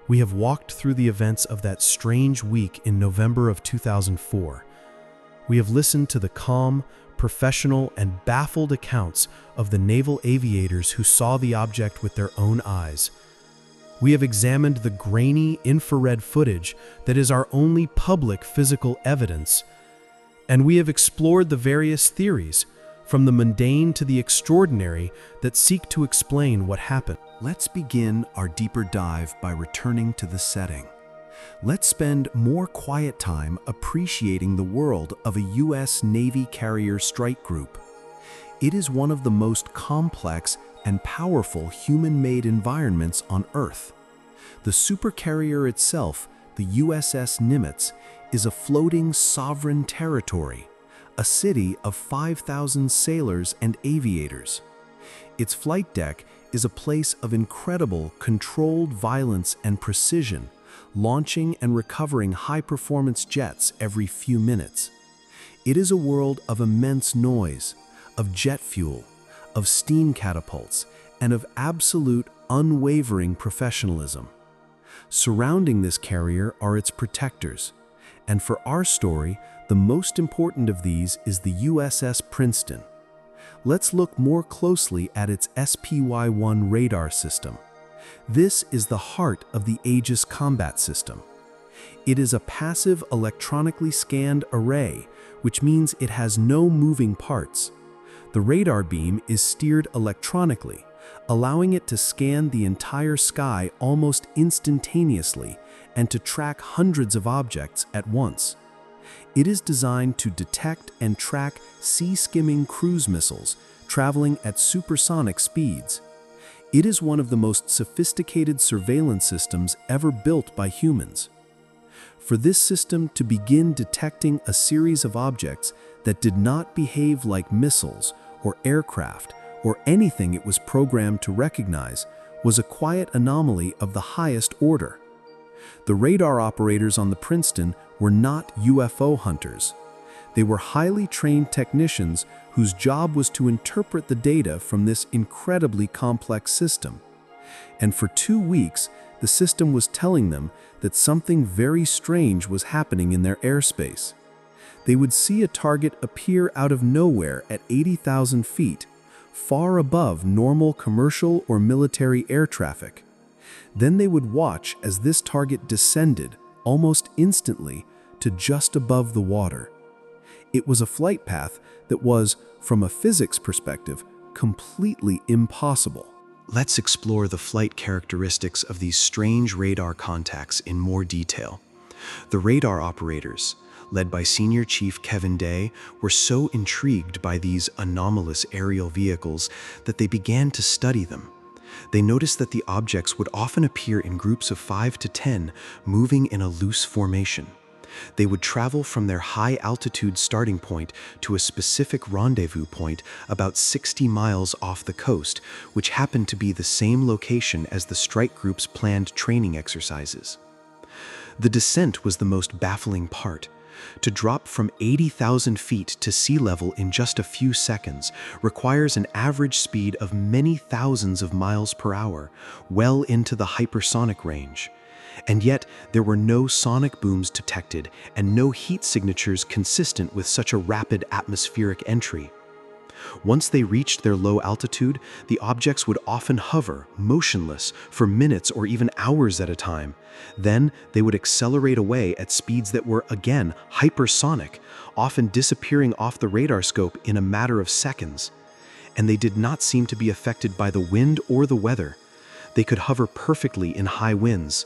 We have walked through the events of that strange week in November of 2004. We have listened to the calm, professional, and baffled accounts of the naval aviators who saw the object with their own eyes. We have examined the grainy, infrared footage that is our only public physical evidence. And we have explored the various theories, from the mundane to the extraordinary, that seek to explain what happened. Let's begin our deeper dive by returning to the setting. Let's spend more quiet time appreciating the world of a U.S. Navy carrier strike group. It is one of the most complex and powerful human-made environments on Earth. The supercarrier itself, the USS Nimitz, is a floating sovereign territory, a city of 5,000 sailors and aviators. Its flight deck is a place of incredible controlled violence and precision, launching and recovering high-performance jets every few minutes. It is a world of immense noise, of jet fuel, of steam catapults, and of absolute, unwavering professionalism. Surrounding this carrier are its protectors, and for our story, the most important of these is the USS Princeton. Let's look more closely at its SPY-1 radar system. This is the heart of the Aegis combat system. It is a passive electronically scanned array, which means it has no moving parts. The radar beam is steered electronically, allowing it to scan the entire sky almost instantaneously and to track hundreds of objects at once. It is designed to detect and track sea-skimming cruise missiles traveling at supersonic speeds. It is one of the most sophisticated surveillance systems ever built by humans. For this system to begin detecting a series of objects that did not behave like missiles or aircraft or anything it was programmed to recognize was a quiet anomaly of the highest order. The radar operators on the Princeton were not UFO hunters. They were highly trained technicians whose job was to interpret the data from this incredibly complex system. And for 2 weeks, the system was telling them that something very strange was happening in their airspace. They would see a target appear out of nowhere at 80,000 feet, far above normal commercial or military air traffic. Then they would watch as this target descended, almost instantly, to just above the water. It was a flight path that was, from a physics perspective, completely impossible. Let's explore the flight characteristics of these strange radar contacts in more detail. The radar operators, led by Senior Chief Kevin Day, were so intrigued by these anomalous aerial vehicles that they began to study them. They noticed that the objects would often appear in groups of 5 to 10, moving in a loose formation. They would travel from their high-altitude starting point to a specific rendezvous point about 60 miles off the coast, which happened to be the same location as the strike group's planned training exercises. The descent was the most baffling part. To drop from 80,000 feet to sea level in just a few seconds requires an average speed of many thousands of miles per hour, well into the hypersonic range. And yet, there were no sonic booms detected and no heat signatures consistent with such a rapid atmospheric entry. Once they reached their low altitude, the objects would often hover, motionless, for minutes or even hours at a time. Then they would accelerate away at speeds that were, again, hypersonic, often disappearing off the radar scope in a matter of seconds. And they did not seem to be affected by the wind or the weather. They could hover perfectly in high winds.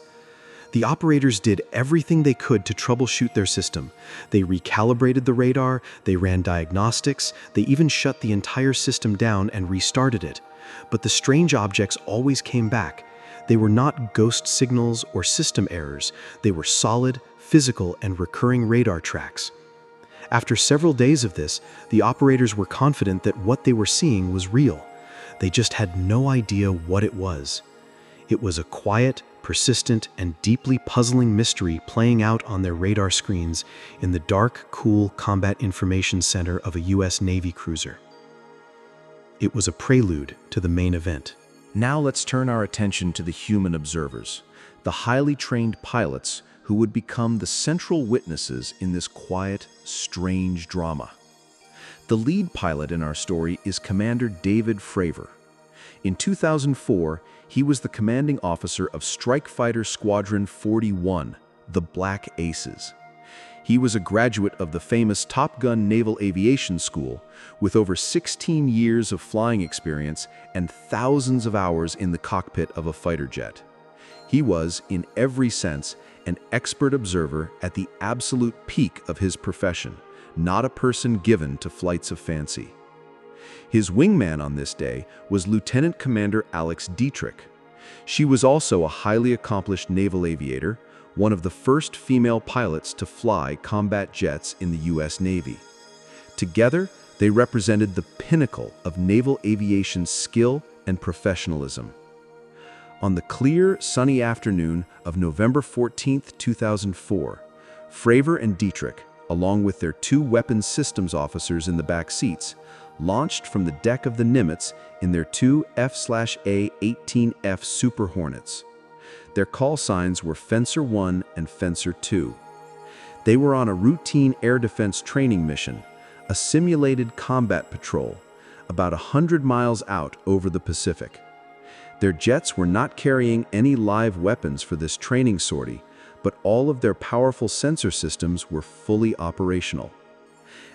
The operators did everything they could to troubleshoot their system. They recalibrated the radar, they ran diagnostics, they even shut the entire system down and restarted it. But the strange objects always came back. They were not ghost signals or system errors. They were solid, physical, and recurring radar tracks. After several days of this, the operators were confident that what they were seeing was real. They just had no idea what it was. It was a quiet, persistent, and deeply puzzling mystery playing out on their radar screens in the dark, cool Combat Information Center of a U.S. Navy cruiser. It was a prelude to the main event. Now let's turn our attention to the human observers, the highly trained pilots who would become the central witnesses in this quiet, strange drama. The lead pilot in our story is Commander David Fravor. In 2004, he was the commanding officer of Strike Fighter Squadron 41, the Black Aces. He was a graduate of the famous Top Gun Naval Aviation School with over 16 years of flying experience and thousands of hours in the cockpit of a fighter jet. He was, in every sense, an expert observer at the absolute peak of his profession, not a person given to flights of fancy. His wingman on this day was Lieutenant Commander Alex Dietrich. She was also a highly accomplished naval aviator, one of the first female pilots to fly combat jets in the U.S. Navy. Together, they represented the pinnacle of naval aviation skill and professionalism. On the clear, sunny afternoon of November 14, 2004, Fravor and Dietrich, along with their two weapons systems officers in the back seats, launched from the deck of the Nimitz in their two F/A-18F Super Hornets. Their call signs were Fencer 1 and Fencer 2. They were on a routine air defense training mission, a simulated combat patrol, about 100 miles out over the Pacific. Their jets were not carrying any live weapons for this training sortie, but all of their powerful sensor systems were fully operational.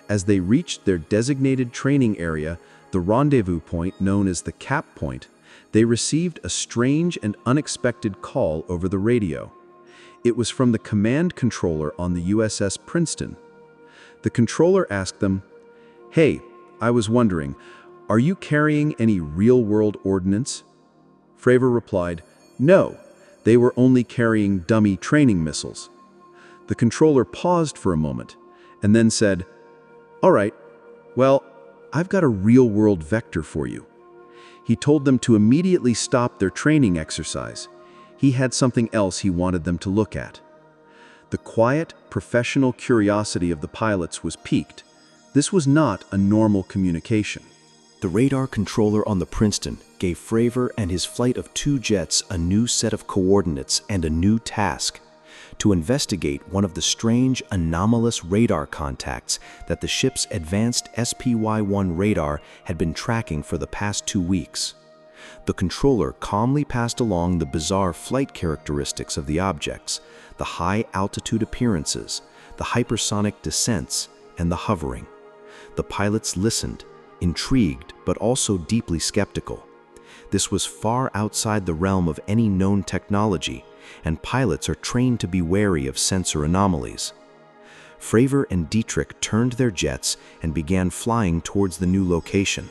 As they reached their designated training area, the rendezvous point known as the Cap Point, they received a strange and unexpected call over the radio. It was from the command controller on the USS Princeton. The controller asked them, "Hey, I was wondering, are you carrying any real-world ordnance?" Fravor replied, "No, they were only carrying dummy training missiles." The controller paused for a moment and then said, "All right, well, I've got a real-world vector for you." He told them to immediately stop their training exercise. He had something else he wanted them to look at. The quiet, professional curiosity of the pilots was piqued. This was not a normal communication. The radar controller on the Princeton gave Fravor and his flight of two jets a new set of coordinates and a new task: to investigate one of the strange, anomalous radar contacts that the ship's advanced SPY-1 radar had been tracking for the past 2 weeks. The controller calmly passed along the bizarre flight characteristics of the objects, the high-altitude appearances, the hypersonic descents, and the hovering. The pilots listened, intrigued but also deeply skeptical. This was far outside the realm of any known technology, and pilots are trained to be wary of sensor anomalies. Fravor and Dietrich turned their jets and began flying towards the new location.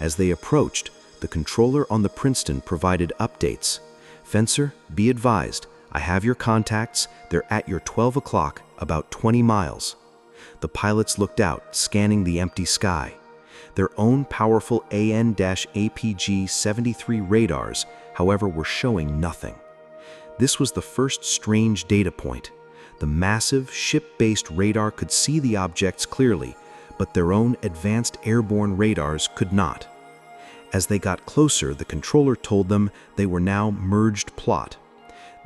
As they approached, the controller on the Princeton provided updates. "Fencer, be advised, I have your contacts. They're at your 12 o'clock, about 20 miles. The pilots looked out, scanning the empty sky. Their own powerful AN-APG-73 radars, however, were showing nothing. This was the first strange data point. The massive, ship-based radar could see the objects clearly, but their own advanced airborne radars could not. As they got closer, the controller told them they were now merged plot.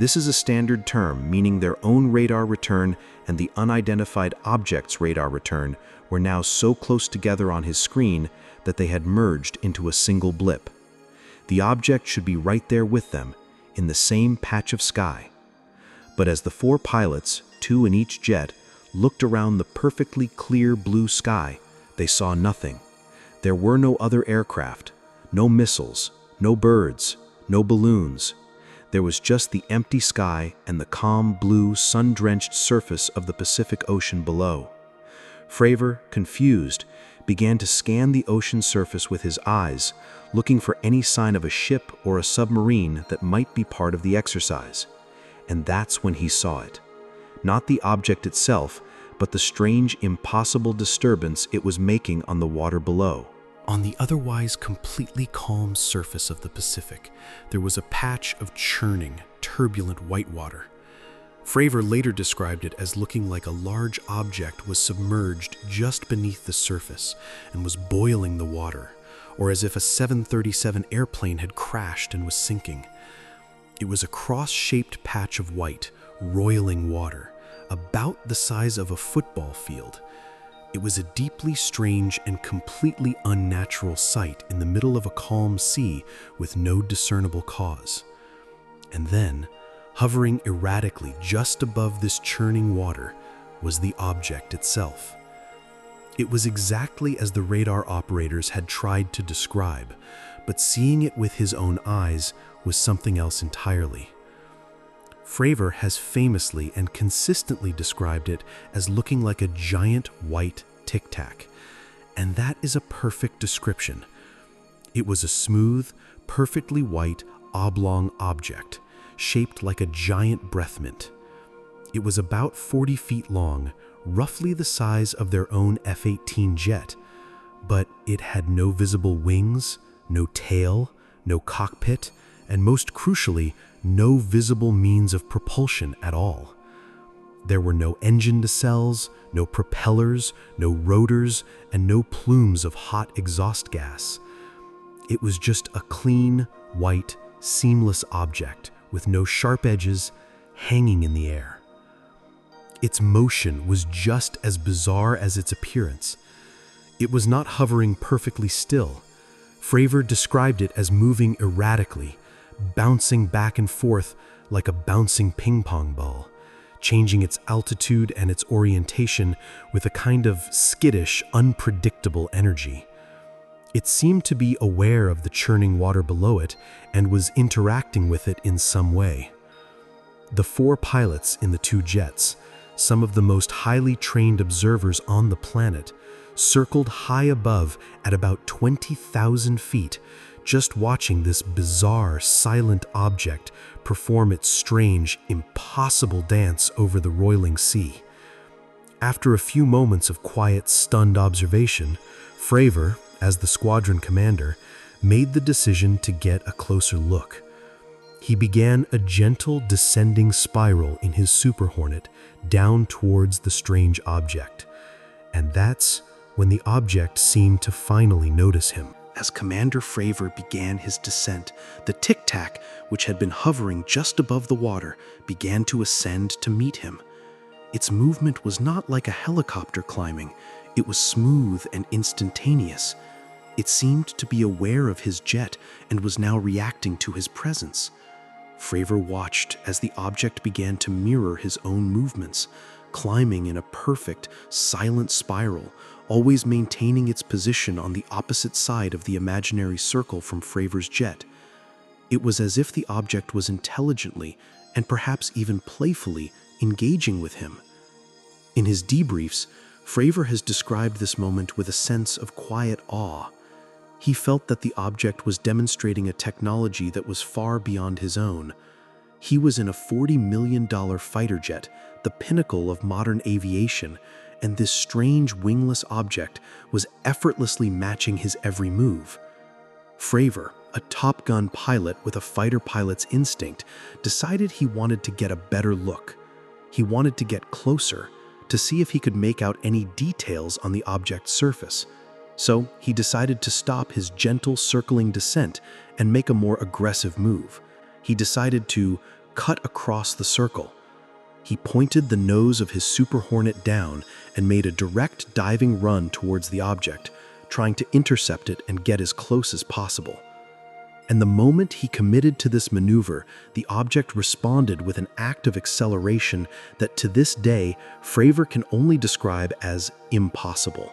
This is a standard term meaning their own radar return and the unidentified object's radar return were now so close together on his screen that they had merged into a single blip. The object should be right there with them, in the same patch of sky. But as the four pilots, 2 in each jet, looked around the perfectly clear blue sky, they saw nothing. There were no other aircraft, no missiles, no birds, no balloons. There was just the empty sky and the calm blue, sun-drenched surface of the Pacific Ocean below. Fravor, confused, began to scan the ocean surface with his eyes, looking for any sign of a ship or a submarine that might be part of the exercise. And that's when he saw it. Not the object itself, but the strange, impossible disturbance it was making on the water below. On the otherwise completely calm surface of the Pacific, there was a patch of churning, turbulent whitewater. Fravor later described it as looking like a large object was submerged just beneath the surface and was boiling the water, or as if a 737 airplane had crashed and was sinking. It was a cross-shaped patch of white, roiling water, about the size of a football field. It was a deeply strange and completely unnatural sight in the middle of a calm sea with no discernible cause. And then, hovering erratically just above this churning water, was the object itself. It was exactly as the radar operators had tried to describe, but seeing it with his own eyes was something else entirely. Fravor has famously and consistently described it as looking like a giant white Tic Tac, and that is a perfect description. It was a smooth, perfectly white, oblong object, shaped like a giant breath mint. It was about 40 feet long, roughly the size of their own F-18 jet, but it had no visible wings, no tail, no cockpit, and most crucially, no visible means of propulsion at all. There were no engine nacelles, no propellers, no rotors, and no plumes of hot exhaust gas. It was just a clean, white, seamless object with no sharp edges, hanging in the air. Its motion was just as bizarre as its appearance. It was not hovering perfectly still. Fravor described it as moving erratically, bouncing back and forth like a bouncing ping-pong ball, changing its altitude and its orientation with a kind of skittish, unpredictable energy. It seemed to be aware of the churning water below it and was interacting with it in some way. The four pilots in the 2 jets, some of the most highly trained observers on the planet, circled high above at about 20,000 feet, just watching this bizarre, silent object perform its strange, impossible dance over the roiling sea. After a few moments of quiet, stunned observation, Fravor, as the squadron commander, made the decision to get a closer look. He began a gentle descending spiral in his Super Hornet down towards the strange object. And that's when the object seemed to finally notice him. As Commander Fravor began his descent, the Tic Tac, which had been hovering just above the water, began to ascend to meet him. Its movement was not like a helicopter climbing. It was smooth and instantaneous. It seemed to be aware of his jet and was now reacting to his presence. Fravor watched as the object began to mirror his own movements, climbing in a perfect, silent spiral, always maintaining its position on the opposite side of the imaginary circle from Fravor's jet. It was as if the object was intelligently, and perhaps even playfully, engaging with him. In his debriefs, Fravor has described this moment with a sense of quiet awe. He felt that the object was demonstrating a technology that was far beyond his own. He was in a $40 million fighter jet, the pinnacle of modern aviation, and this strange wingless object was effortlessly matching his every move. Fravor, a Top Gun pilot with a fighter pilot's instinct, decided he wanted to get a better look. He wanted to get closer, to see if he could make out any details on the object's surface. So he decided to stop his gentle circling descent and make a more aggressive move. He decided to cut across the circle. He pointed the nose of his Super Hornet down and made a direct diving run towards the object, trying to intercept it and get as close as possible. And the moment he committed to this maneuver, the object responded with an act of acceleration that to this day, Fravor can only describe as impossible.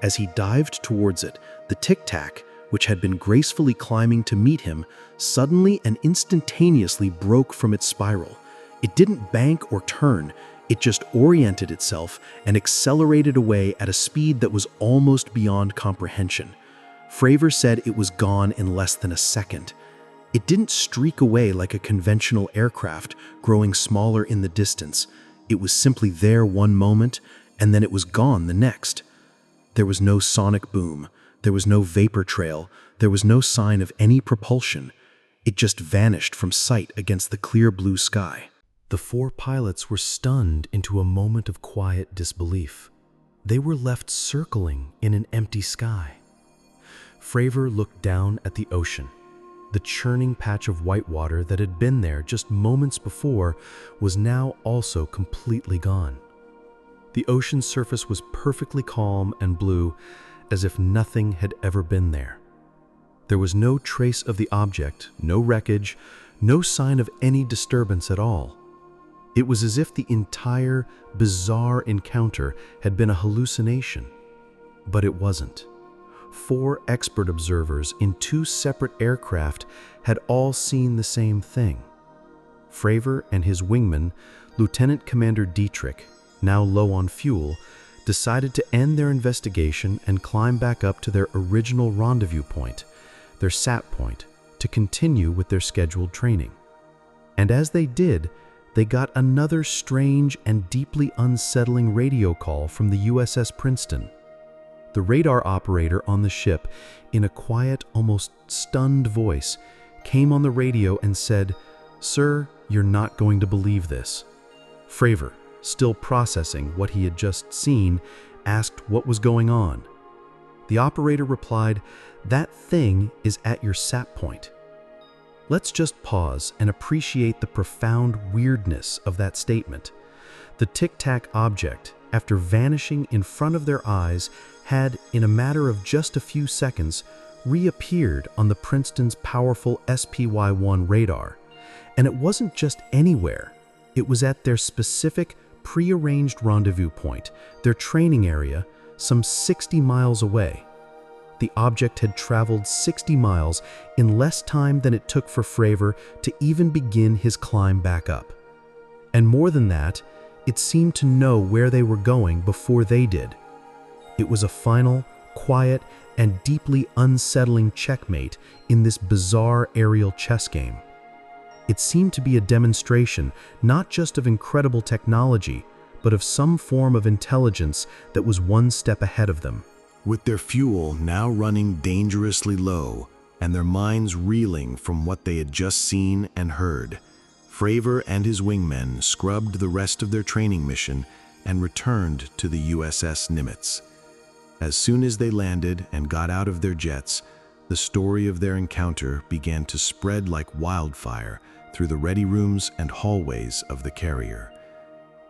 As he dived towards it, the Tic Tac, which had been gracefully climbing to meet him, suddenly and instantaneously broke from its spiral. It didn't bank or turn, it just oriented itself and accelerated away at a speed that was almost beyond comprehension. Fravor said it was gone in less than a second. It didn't streak away like a conventional aircraft, growing smaller in the distance. It was simply there one moment, and then it was gone the next. There was no sonic boom. There was no vapor trail. There was no sign of any propulsion. It just vanished from sight against the clear blue sky. The four pilots were stunned into a moment of quiet disbelief. They were left circling in an empty sky. Fravor looked down at the ocean. The churning patch of white water that had been there just moments before was now also completely gone. The ocean surface was perfectly calm and blue, as if nothing had ever been there. There was no trace of the object, no wreckage, no sign of any disturbance at all. It was as if the entire bizarre encounter had been a hallucination. But it wasn't. 4 expert observers in 2 separate aircraft had all seen the same thing. Fravor and his wingman, Lieutenant Commander Dietrich, now low on fuel, decided to end their investigation and climb back up to their original rendezvous point, their sat point, to continue with their scheduled training. And as they did, they got another strange and deeply unsettling radio call from the USS Princeton. The radar operator on the ship, in a quiet, almost stunned voice, came on the radio and said, "Sir, you're not going to believe this." Fravor, still processing what he had just seen, asked what was going on. The operator replied, "That thing is at your sat point." Let's just pause and appreciate the profound weirdness of that statement. The Tic Tac object, after vanishing in front of their eyes, had, in a matter of just a few seconds, reappeared on the Princeton's powerful SPY-1 radar. And it wasn't just anywhere. It was at their specific, prearranged rendezvous point, their training area, some 60 miles away. The object had traveled 60 miles in less time than it took for Fravor to even begin his climb back up. And more than that, it seemed to know where they were going before they did. It was a final, quiet, and deeply unsettling checkmate in this bizarre aerial chess game. It seemed to be a demonstration not just of incredible technology, but of some form of intelligence that was one step ahead of them. With their fuel now running dangerously low and their minds reeling from what they had just seen and heard, Fravor and his wingmen scrubbed the rest of their training mission and returned to the USS Nimitz. As soon as they landed and got out of their jets, the story of their encounter began to spread like wildfire through the ready rooms and hallways of the carrier.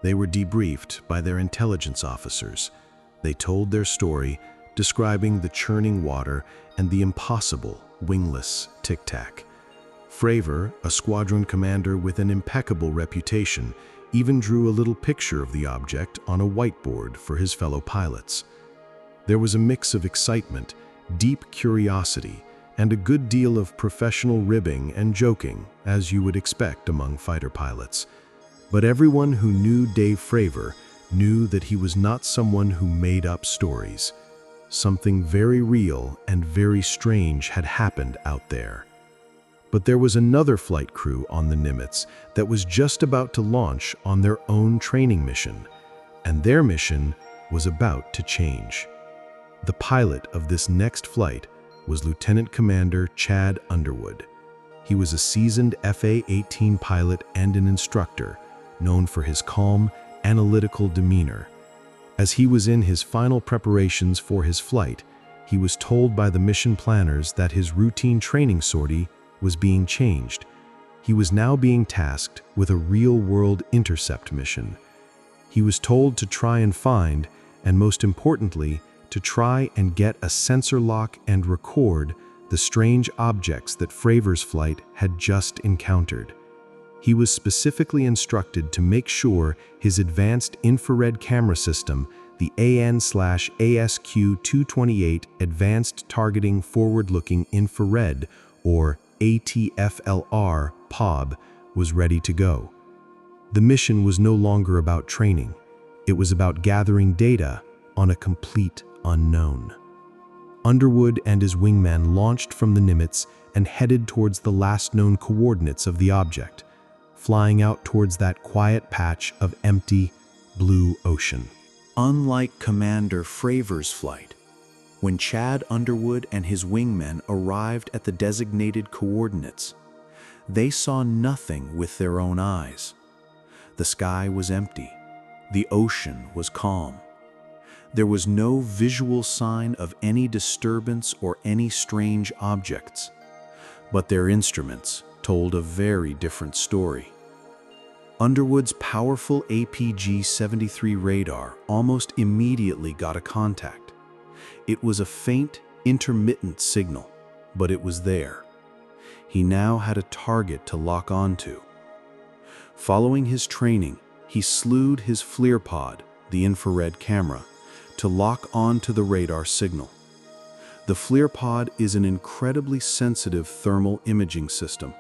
They were debriefed by their intelligence officers. They told their story, describing the churning water and the impossible wingless Tic Tac. Fravor, a squadron commander with an impeccable reputation, even drew a little picture of the object on a whiteboard for his fellow pilots. There was a mix of excitement, deep curiosity, and a good deal of professional ribbing and joking, as you would expect among fighter pilots. But everyone who knew Dave Fravor knew that he was not someone who made up stories. Something very real and very strange had happened out there. But there was another flight crew on the Nimitz that was just about to launch on their own training mission, and their mission was about to change. The pilot of this next flight was Lieutenant Commander Chad Underwood. He was a seasoned FA-18 pilot and an instructor, known for his calm, analytical demeanor. As he was in his final preparations for his flight, he was told by the mission planners that his routine training sortie was being changed. He was now being tasked with a real-world intercept mission. He was told to try and find, and most importantly, to try and get a sensor lock and record the strange objects that Fravor's flight had just encountered. He was specifically instructed to make sure his advanced infrared camera system, the AN/ASQ-228 Advanced Targeting Forward-Looking Infrared, or ATFLR POB, was ready to go. The mission was no longer about training. It was about gathering data on a complete unknown. Underwood and his wingmen launched from the Nimitz and headed towards the last known coordinates of the object, flying out towards that quiet patch of empty, blue ocean. Unlike Commander Fravor's flight, when Chad Underwood and his wingmen arrived at the designated coordinates, they saw nothing with their own eyes. The sky was empty. The ocean was calm. There was no visual sign of any disturbance or any strange objects, but their instruments told a very different story. Underwood's powerful APG-73 radar almost immediately got a contact. It was a faint, intermittent signal, but it was there. He now had a target to lock onto. Following his training, he slewed his FLIR pod, the infrared camera, to lock onto the radar signal. The FLIR pod is an incredibly sensitive thermal imaging system.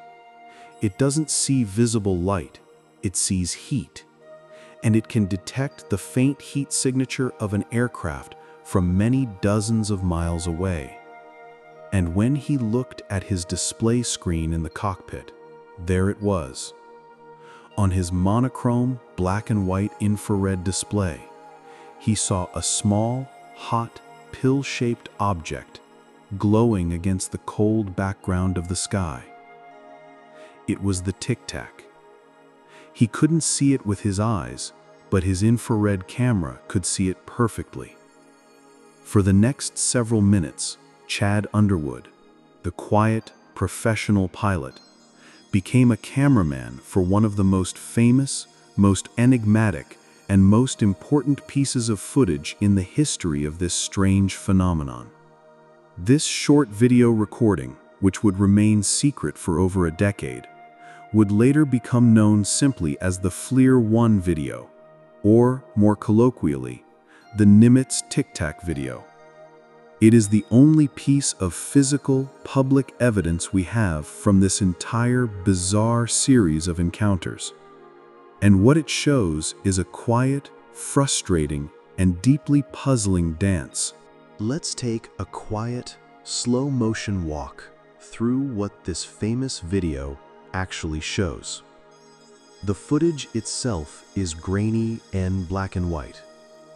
It doesn't see visible light, it sees heat, and it can detect the faint heat signature of an aircraft from many dozens of miles away. And when he looked at his display screen in the cockpit, there it was. On his monochrome black and white infrared display, he saw a small, hot, pill-shaped object glowing against the cold background of the sky. It was the Tic Tac. He couldn't see it with his eyes, but his infrared camera could see it perfectly. For the next several minutes, Chad Underwood, the quiet, professional pilot, became a cameraman for one of the most famous, most enigmatic, and most important pieces of footage in the history of this strange phenomenon. This short video recording, which would remain secret for over a decade, would later become known simply as the FLIR-1 video, or, more colloquially, the Nimitz Tic Tac video. It is the only piece of physical, public evidence we have from this entire bizarre series of encounters. And what it shows is a quiet, frustrating, and deeply puzzling dance. Let's take a quiet, slow-motion walk through what this famous video actually shows. The footage itself is grainy and black and white.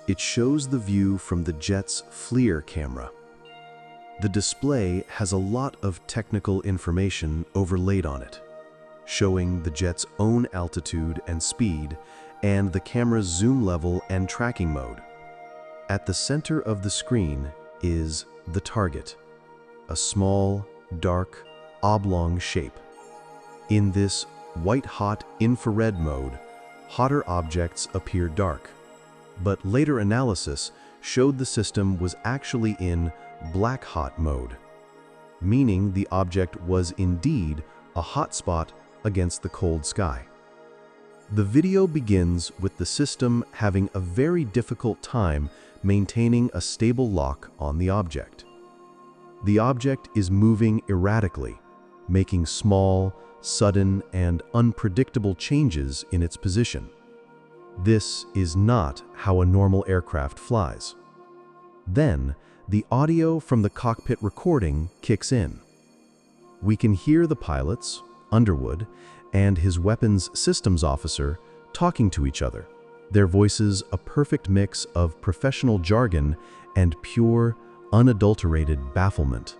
It shows the view from the jet's FLIR camera. The display has a lot of technical information overlaid on it, showing the jet's own altitude and speed and the camera's zoom level and tracking mode. At the center of the screen is the target, a small, dark, oblong shape. In this white-hot infrared mode, hotter objects appear dark, but later analysis showed the system was actually in black-hot mode, meaning the object was indeed a hot spot against the cold sky. The video begins with the system having a very difficult time maintaining a stable lock on the object. The object is moving erratically, making small, sudden, and unpredictable changes in its position. This is not how a normal aircraft flies. Then, the audio from the cockpit recording kicks in. We can hear the pilots, Underwood, and his weapons systems officer talking to each other, their voices a perfect mix of professional jargon and pure, unadulterated bafflement.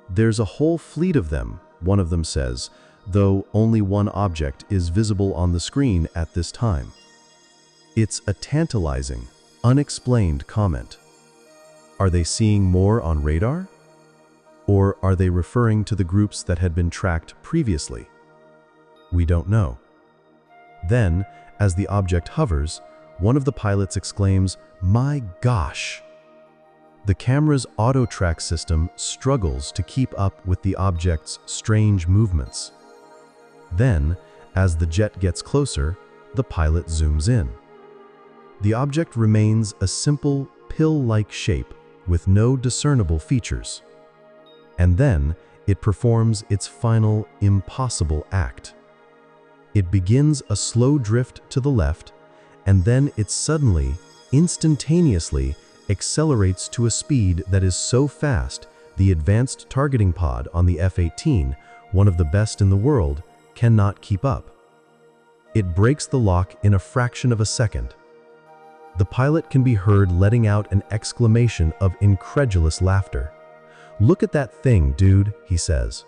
"There's a whole fleet of them," one of them says, though only one object is visible on the screen at this time. It's a tantalizing, unexplained comment. Are they seeing more on radar? Or are they referring to the groups that had been tracked previously? We don't know. Then, as the object hovers, one of the pilots exclaims, "My gosh!" The camera's auto-track system struggles to keep up with the object's strange movements. Then, as the jet gets closer, the pilot zooms in. The object remains a simple, pill-like shape with no discernible features. And then, it performs its final, impossible act. It begins a slow drift to the left, and then it suddenly, instantaneously, accelerates to a speed that is so fast the advanced targeting pod on the F-18, one of the best in the world, cannot keep up. It breaks the lock in a fraction of a second. The pilot can be heard letting out an exclamation of incredulous laughter. "Look at that thing, dude," he says.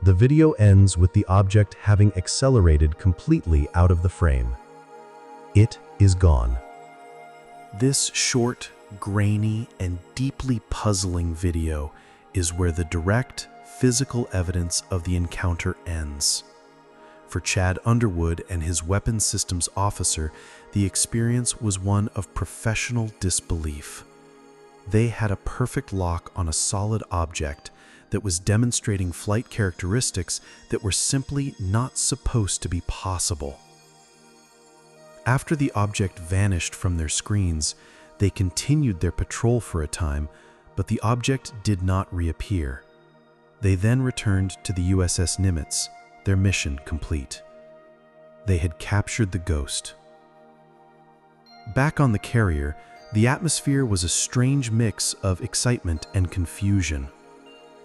The video ends with the object having accelerated completely out of the frame. It is gone. This short, grainy, and deeply puzzling video is where the direct, physical evidence of the encounter ends. For Chad Underwood and his weapons systems officer, the experience was one of professional disbelief. They had a perfect lock on a solid object that was demonstrating flight characteristics that were simply not supposed to be possible. After the object vanished from their screens, they continued their patrol for a time, but the object did not reappear. They then returned to the USS Nimitz, their mission complete. They had captured the ghost. Back on the carrier, the atmosphere was a strange mix of excitement and confusion.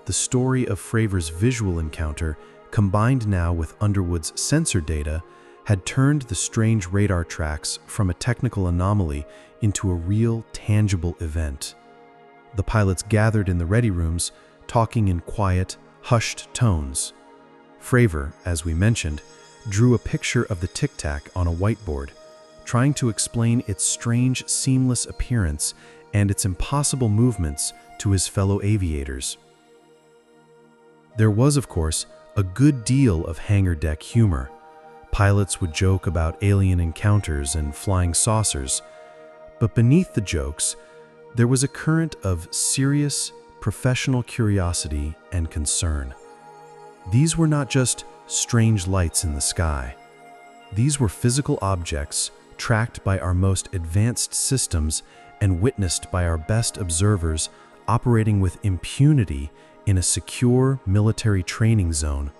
The story of Fravor's visual encounter, combined now with Underwood's sensor data, had turned the strange radar tracks from a technical anomaly into a real, tangible event. The pilots gathered in the ready rooms, talking in quiet, hushed tones. Fravor, as we mentioned, drew a picture of the Tic Tac on a whiteboard, trying to explain its strange, seamless appearance and its impossible movements to his fellow aviators. There was, of course, a good deal of hangar deck humor. Pilots would joke about alien encounters and flying saucers, but beneath the jokes, there was a current of serious, professional curiosity and concern. These were not just strange lights in the sky. These were physical objects tracked by our most advanced systems and witnessed by our best observers operating with impunity in a secure military training zone.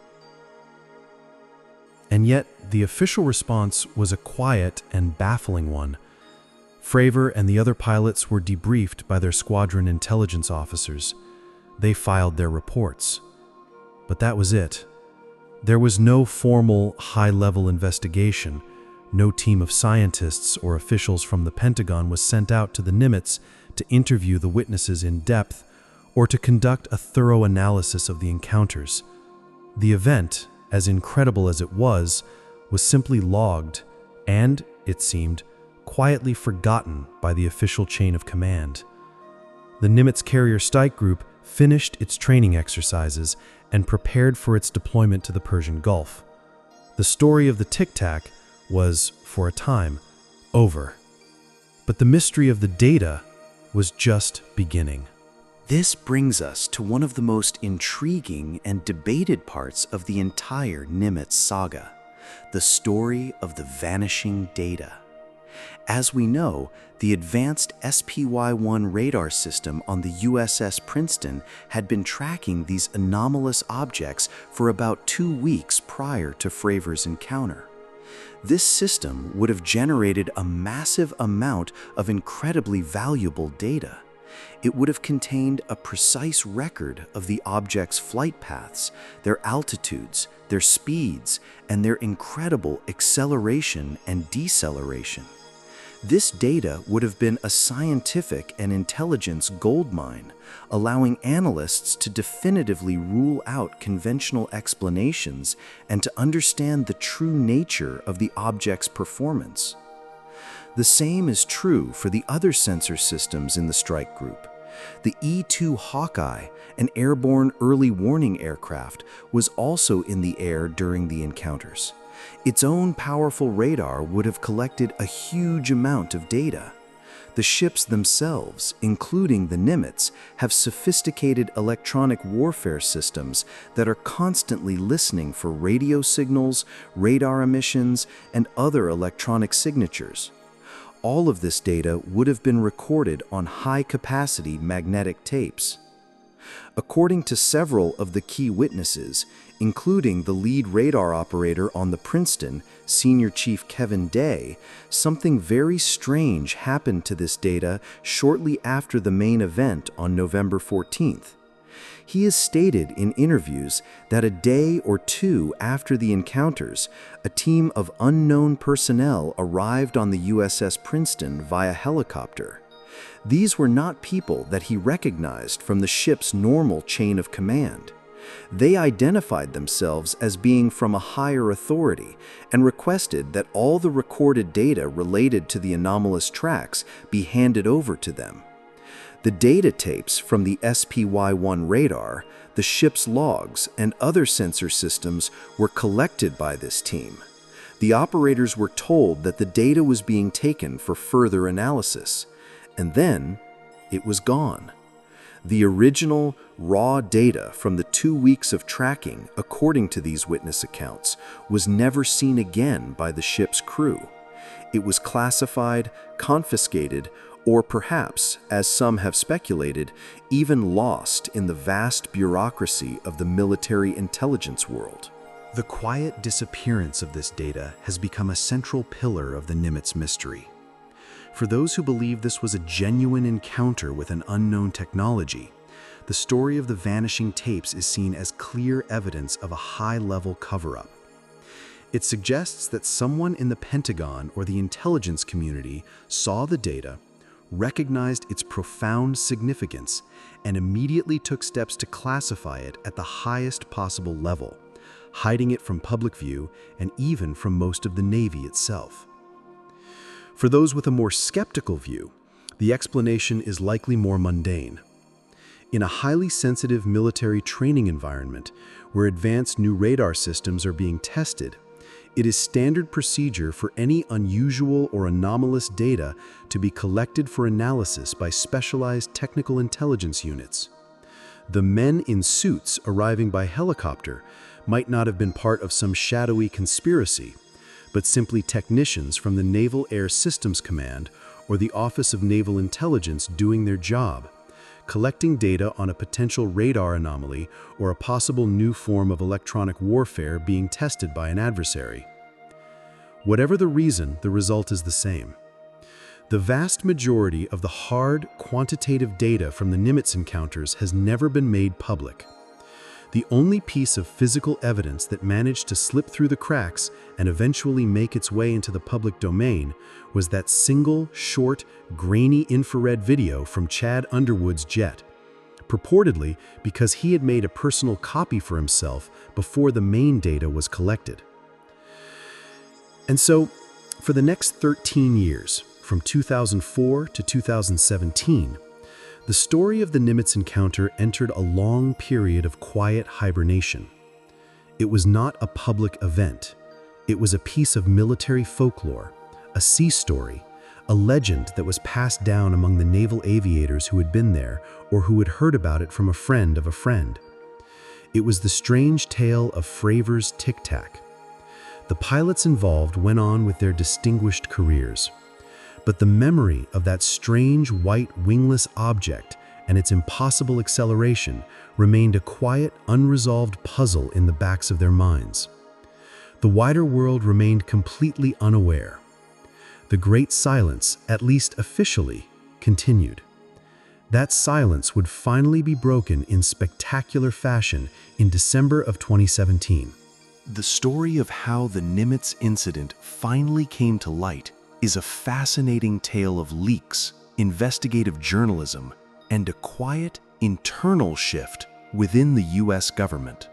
And yet, the official response was a quiet and baffling one. Fravor and the other pilots were debriefed by their squadron intelligence officers. They filed their reports. But that was it. There was no formal, high-level investigation. No team of scientists or officials from the Pentagon was sent out to the Nimitz to interview the witnesses in depth or to conduct a thorough analysis of the encounters. The event, as incredible as it was simply logged and, it seemed, quietly forgotten by the official chain of command. The Nimitz Carrier Strike Group finished its training exercises and prepared for its deployment to the Persian Gulf. The story of the Tic Tac was, for a time, over. But the mystery of the data was just beginning. This brings us to one of the most intriguing and debated parts of the entire Nimitz saga, the story of the vanishing data. As we know, the advanced SPY-1 radar system on the USS Princeton had been tracking these anomalous objects for about 2 weeks prior to Fravor's encounter. This system would have generated a massive amount of incredibly valuable data. It would have contained a precise record of the object's flight paths, their altitudes, their speeds, and their incredible acceleration and deceleration. This data would have been a scientific and intelligence goldmine, allowing analysts to definitively rule out conventional explanations and to understand the true nature of the object's performance. The same is true for the other sensor systems in the strike group. The E-2 Hawkeye, an airborne early warning aircraft, was also in the air during the encounters. Its own powerful radar would have collected a huge amount of data. The ships themselves, including the Nimitz, have sophisticated electronic warfare systems that are constantly listening for radio signals, radar emissions, and other electronic signatures. All of this data would have been recorded on high-capacity magnetic tapes. According to several of the key witnesses, including the lead radar operator on the Princeton, Senior Chief Kevin Day, something very strange happened to this data shortly after the main event on November 14th. He has stated in interviews that a day or two after the encounters, a team of unknown personnel arrived on the USS Princeton via helicopter. These were not people that he recognized from the ship's normal chain of command. They identified themselves as being from a higher authority and requested that all the recorded data related to the anomalous tracks be handed over to them. The data tapes from the SPY-1 radar, the ship's logs, and other sensor systems were collected by this team. The operators were told that the data was being taken for further analysis, and then it was gone. The original, raw data from the 2 weeks of tracking, according to these witness accounts, was never seen again by the ship's crew. It was classified, confiscated, or perhaps, as some have speculated, even lost in the vast bureaucracy of the military intelligence world. The quiet disappearance of this data has become a central pillar of the Nimitz mystery. For those who believe this was a genuine encounter with an unknown technology, the story of the vanishing tapes is seen as clear evidence of a high-level cover-up. It suggests that someone in the Pentagon or the intelligence community saw the data, recognized its profound significance, and immediately took steps to classify it at the highest possible level, hiding it from public view and even from most of the Navy itself. For those with a more skeptical view, the explanation is likely more mundane. In a highly sensitive military training environment where advanced new radar systems are being tested, it is standard procedure for any unusual or anomalous data to be collected for analysis by specialized technical intelligence units. The men in suits arriving by helicopter might not have been part of some shadowy conspiracy, but simply technicians from the Naval Air Systems Command or the Office of Naval Intelligence doing their job, collecting data on a potential radar anomaly or a possible new form of electronic warfare being tested by an adversary. Whatever the reason, the result is the same. The vast majority of the hard, quantitative data from the Nimitz encounters has never been made public. The only piece of physical evidence that managed to slip through the cracks and eventually make its way into the public domain was that single, short, grainy infrared video from Chad Underwood's jet, purportedly because he had made a personal copy for himself before the main data was collected. And so, for the next 13 years, from 2004 to 2017, the story of the Nimitz encounter entered a long period of quiet hibernation. It was not a public event. It was a piece of military folklore, a sea story, a legend that was passed down among the naval aviators who had been there or who had heard about it from a friend of a friend. It was the strange tale of Fravor's Tic Tac. The pilots involved went on with their distinguished careers. But the memory of that strange white wingless object and its impossible acceleration remained a quiet, unresolved puzzle in the backs of their minds. The wider world remained completely unaware. The great silence, at least officially, continued. That silence would finally be broken in spectacular fashion in December of 2017. The story of how the Nimitz incident finally came to light is a fascinating tale of leaks, investigative journalism, and a quiet, internal shift within the U.S. government.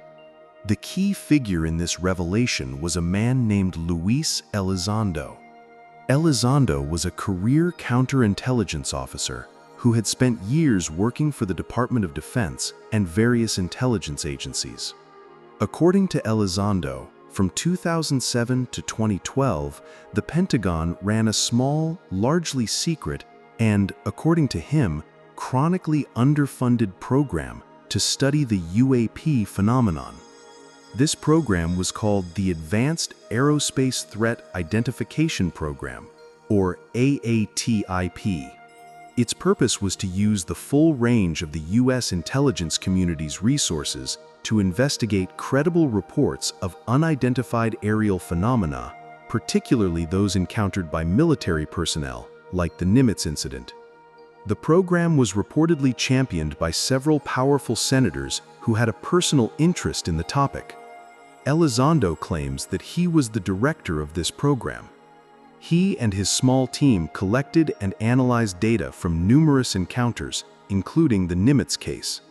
The key figure in this revelation was a man named Luis Elizondo. Elizondo was a career counterintelligence officer who who had spent years working for the Department of Defense and various intelligence agencies. According to Elizondo, from 2007 to 2012, the Pentagon ran a small, largely secret, and, according to him, chronically underfunded program to study the UAP phenomenon. This program was called the Advanced Aerospace Threat Identification Program, or AATIP. Its purpose was to use the full range of the U.S. intelligence community's resources to investigate credible reports of unidentified aerial phenomena, particularly those encountered by military personnel, like the Nimitz incident. The program was reportedly championed by several powerful senators who had a personal interest in the topic. Elizondo claims that he was the director of this program. He and his small team collected and analyzed data from numerous encounters, including the Nimitz case.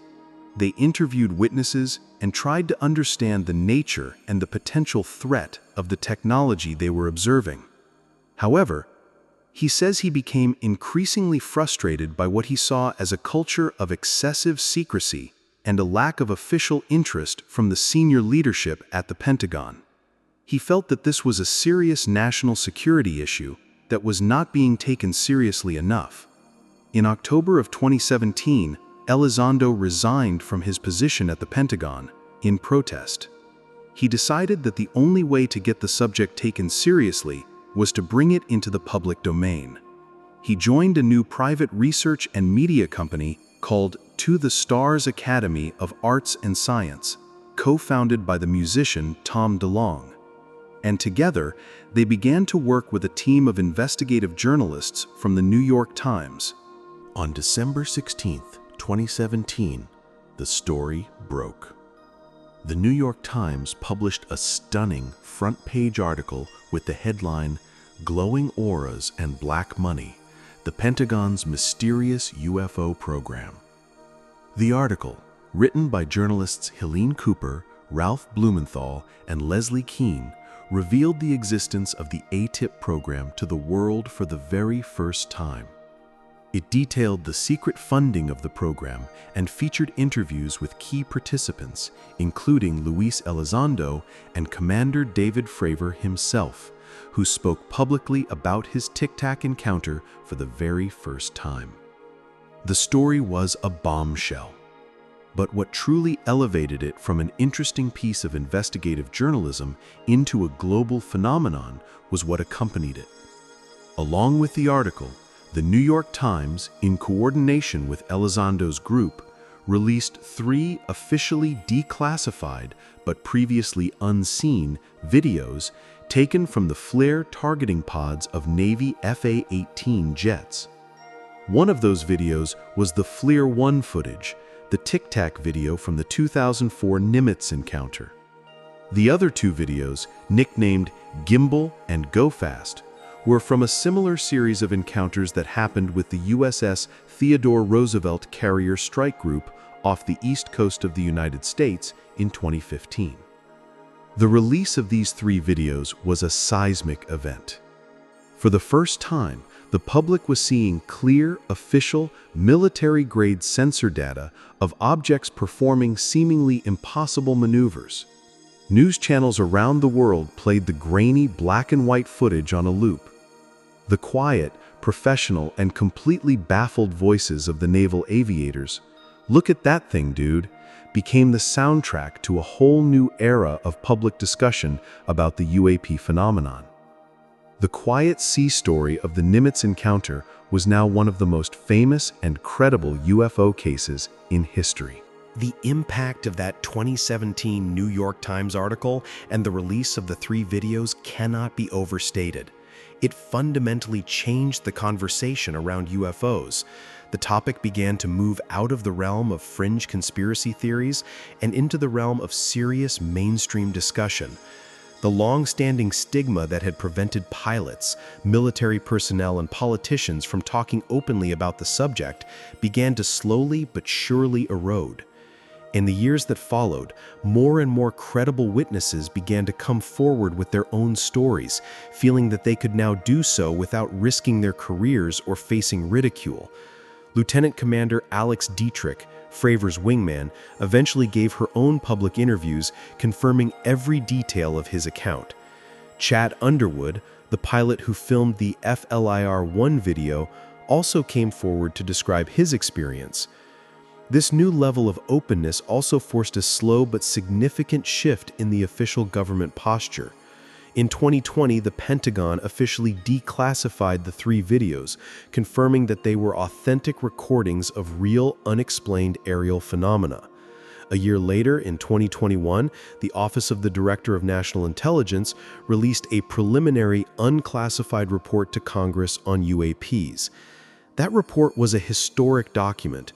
They interviewed witnesses and tried to understand the nature and the potential threat of the technology they were observing. However, he says he became increasingly frustrated by what he saw as a culture of excessive secrecy and a lack of official interest from the senior leadership at the Pentagon. He felt that this was a serious national security issue that was not being taken seriously enough. In October of 2017, Elizondo resigned from his position at the Pentagon in protest. He decided that the only way to get the subject taken seriously was to bring it into the public domain. He joined a new private research and media company called To the Stars Academy of Arts and Science, co-founded by the musician Tom DeLonge. And together, they began to work with a team of investigative journalists from the New York Times. On December 16, 2017, the story broke. The New York Times published a stunning front-page article with the headline, "Glowing Auras and Black Money, the Pentagon's Mysterious UFO Program." The article, written by journalists Helene Cooper, Ralph Blumenthal, and Leslie Keane, revealed the existence of the ATIP program to the world for the very first time. It detailed the secret funding of the program and featured interviews with key participants, including Luis Elizondo and Commander David Fravor himself, who spoke publicly about his Tic Tac encounter for the very first time. The story was a bombshell. But what truly elevated it from an interesting piece of investigative journalism into a global phenomenon was what accompanied it. Along with the article, the New York Times, in coordination with Elizondo's group, released 3 officially declassified but previously unseen videos taken from the flare targeting pods of Navy FA-18 jets. One of those videos was the FLIR 1 footage, the Tic Tac video from the 2004 Nimitz encounter. The other 2 videos, nicknamed Gimbal and Go Fast, were from a similar series of encounters that happened with the USS Theodore Roosevelt Carrier Strike Group off the east coast of the United States in 2015. The release of these 3 videos was a seismic event. For the first time, the public was seeing clear, official, military-grade sensor data of objects performing seemingly impossible maneuvers. News channels around the world played the grainy black and white footage on a loop. The quiet, professional, and completely baffled voices of the naval aviators, "Look at that thing, dude," became the soundtrack to a whole new era of public discussion about the UAP phenomenon. The quiet sea story of the Nimitz encounter was now one of the most famous and credible UFO cases in history. The impact of that 2017 New York Times article and the release of the 3 videos cannot be overstated. It fundamentally changed the conversation around UFOs. The topic began to move out of the realm of fringe conspiracy theories and into the realm of serious mainstream discussion. The long-standing stigma that had prevented pilots, military personnel, and politicians from talking openly about the subject began to slowly but surely erode. In the years that followed, more and more credible witnesses began to come forward with their own stories, feeling that they could now do so without risking their careers or facing ridicule. Lieutenant Commander Alex Dietrich, Fravor's wingman, eventually gave her own public interviews confirming every detail of his account. Chad Underwood, the pilot who filmed the FLIR-1 video, also came forward to describe his experience. This new level of openness also forced a slow but significant shift in the official government posture. In 2020, the Pentagon officially declassified the 3 videos, confirming that they were authentic recordings of real, unexplained aerial phenomena. A year later, in 2021, the Office of the Director of National Intelligence released a preliminary, unclassified report to Congress on UAPs. That report was a historic document.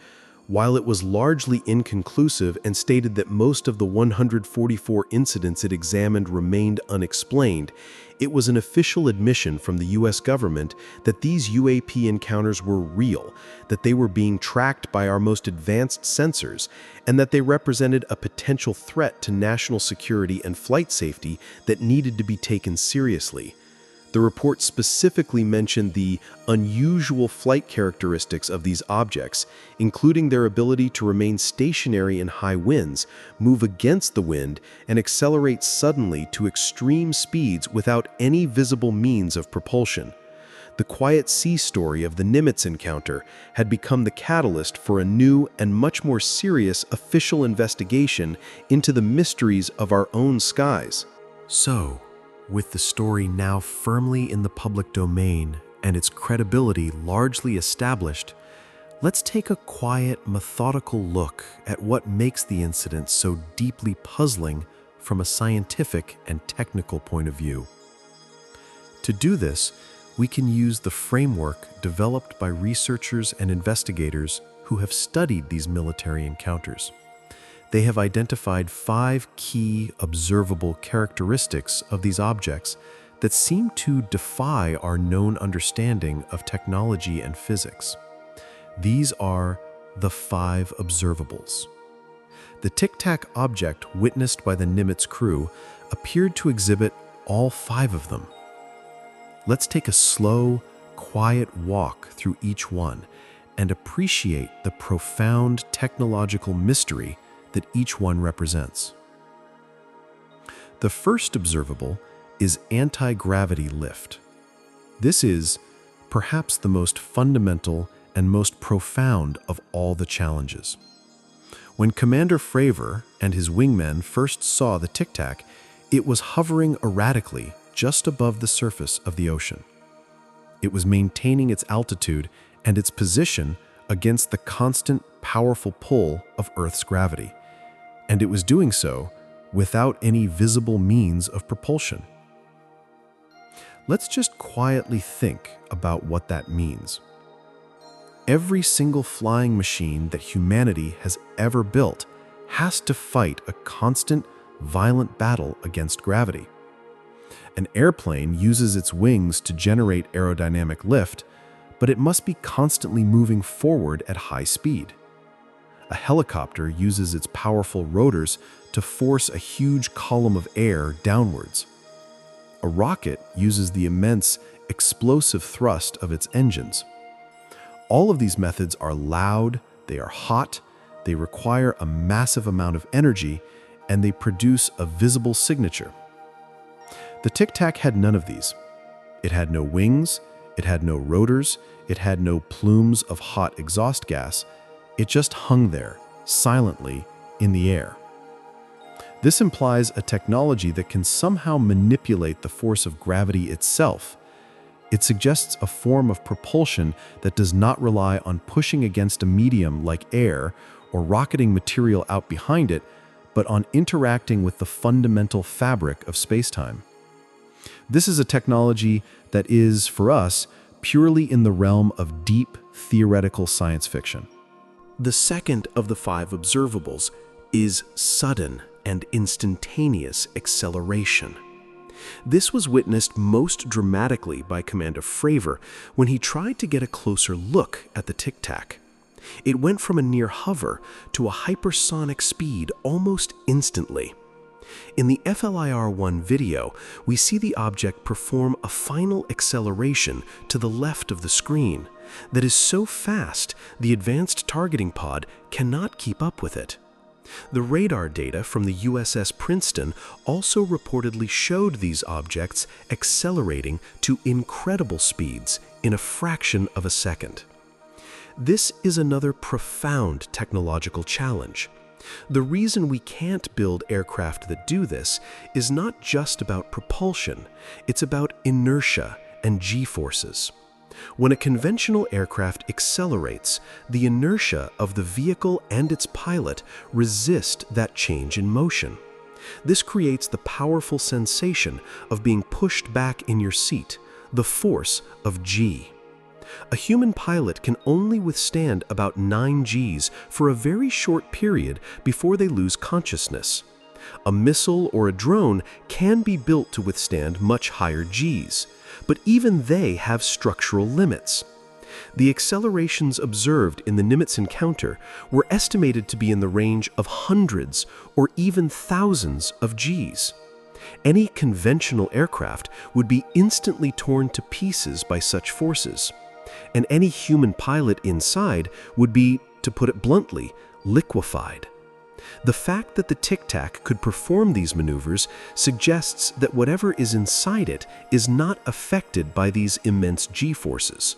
While it was largely inconclusive and stated that most of the 144 incidents it examined remained unexplained, it was an official admission from the U.S. government that these UAP encounters were real, that they were being tracked by our most advanced sensors, and that they represented a potential threat to national security and flight safety that needed to be taken seriously. The report specifically mentioned the unusual flight characteristics of these objects, including their ability to remain stationary in high winds, move against the wind, and accelerate suddenly to extreme speeds without any visible means of propulsion. The quiet sea story of the Nimitz encounter had become the catalyst for a new and much more serious official investigation into the mysteries of our own skies. So, with the story now firmly in the public domain and its credibility largely established, let's take a quiet, methodical look at what makes the incident so deeply puzzling from a scientific and technical point of view. To do this, we can use the framework developed by researchers and investigators who have studied these military encounters. They have identified 5 key observable characteristics of these objects that seem to defy our known understanding of technology and physics. These are the 5 observables. The Tic Tac object witnessed by the Nimitz crew appeared to exhibit all 5 of them. Let's take a slow, quiet walk through each one and appreciate the profound technological mystery that each one represents. The first observable is anti-gravity lift. This is perhaps the most fundamental and most profound of all the challenges. When Commander Fravor and his wingmen first saw the Tic Tac, it was hovering erratically just above the surface of the ocean. It was maintaining its altitude and its position against the constant, powerful pull of Earth's gravity, and it was doing so without any visible means of propulsion. Let's just quietly think about what that means. Every single flying machine that humanity has ever built has to fight a constant, violent battle against gravity. An airplane uses its wings to generate aerodynamic lift, but it must be constantly moving forward at high speed. A helicopter uses its powerful rotors to force a huge column of air downwards. A rocket uses the immense, explosive thrust of its engines. All of these methods are loud, they are hot, they require a massive amount of energy, and they produce a visible signature. The Tic Tac had none of these. It had no wings, it had no rotors, it had no plumes of hot exhaust gas. It just hung there, silently, in the air. This implies a technology that can somehow manipulate the force of gravity itself. It suggests a form of propulsion that does not rely on pushing against a medium like air or rocketing material out behind it, but on interacting with the fundamental fabric of spacetime. This is a technology that is, for us, purely in the realm of deep theoretical science fiction. The second of the 5 observables is sudden and instantaneous acceleration. This was witnessed most dramatically by Commander Fravor when he tried to get a closer look at the Tic Tac. It went from a near hover to a hypersonic speed almost instantly. In the FLIR-1 video, we see the object perform a final acceleration to the left of the screen that is so fast the advanced targeting pod cannot keep up with it. The radar data from the USS Princeton also reportedly showed these objects accelerating to incredible speeds in a fraction of a second. This is another profound technological challenge. The reason we can't build aircraft that do this is not just about propulsion, it's about inertia and g-forces. When a conventional aircraft accelerates, the inertia of the vehicle and its pilot resist that change in motion. This creates the powerful sensation of being pushed back in your seat, the force of G. A human pilot can only withstand about 9 Gs for a very short period before they lose consciousness. A missile or a drone can be built to withstand much higher Gs, but even they have structural limits. The accelerations observed in the Nimitz encounter were estimated to be in the range of hundreds or even thousands of Gs. Any conventional aircraft would be instantly torn to pieces by such forces, and any human pilot inside would be, to put it bluntly, liquefied. The fact that the Tic Tac could perform these maneuvers suggests that whatever is inside it is not affected by these immense G-forces.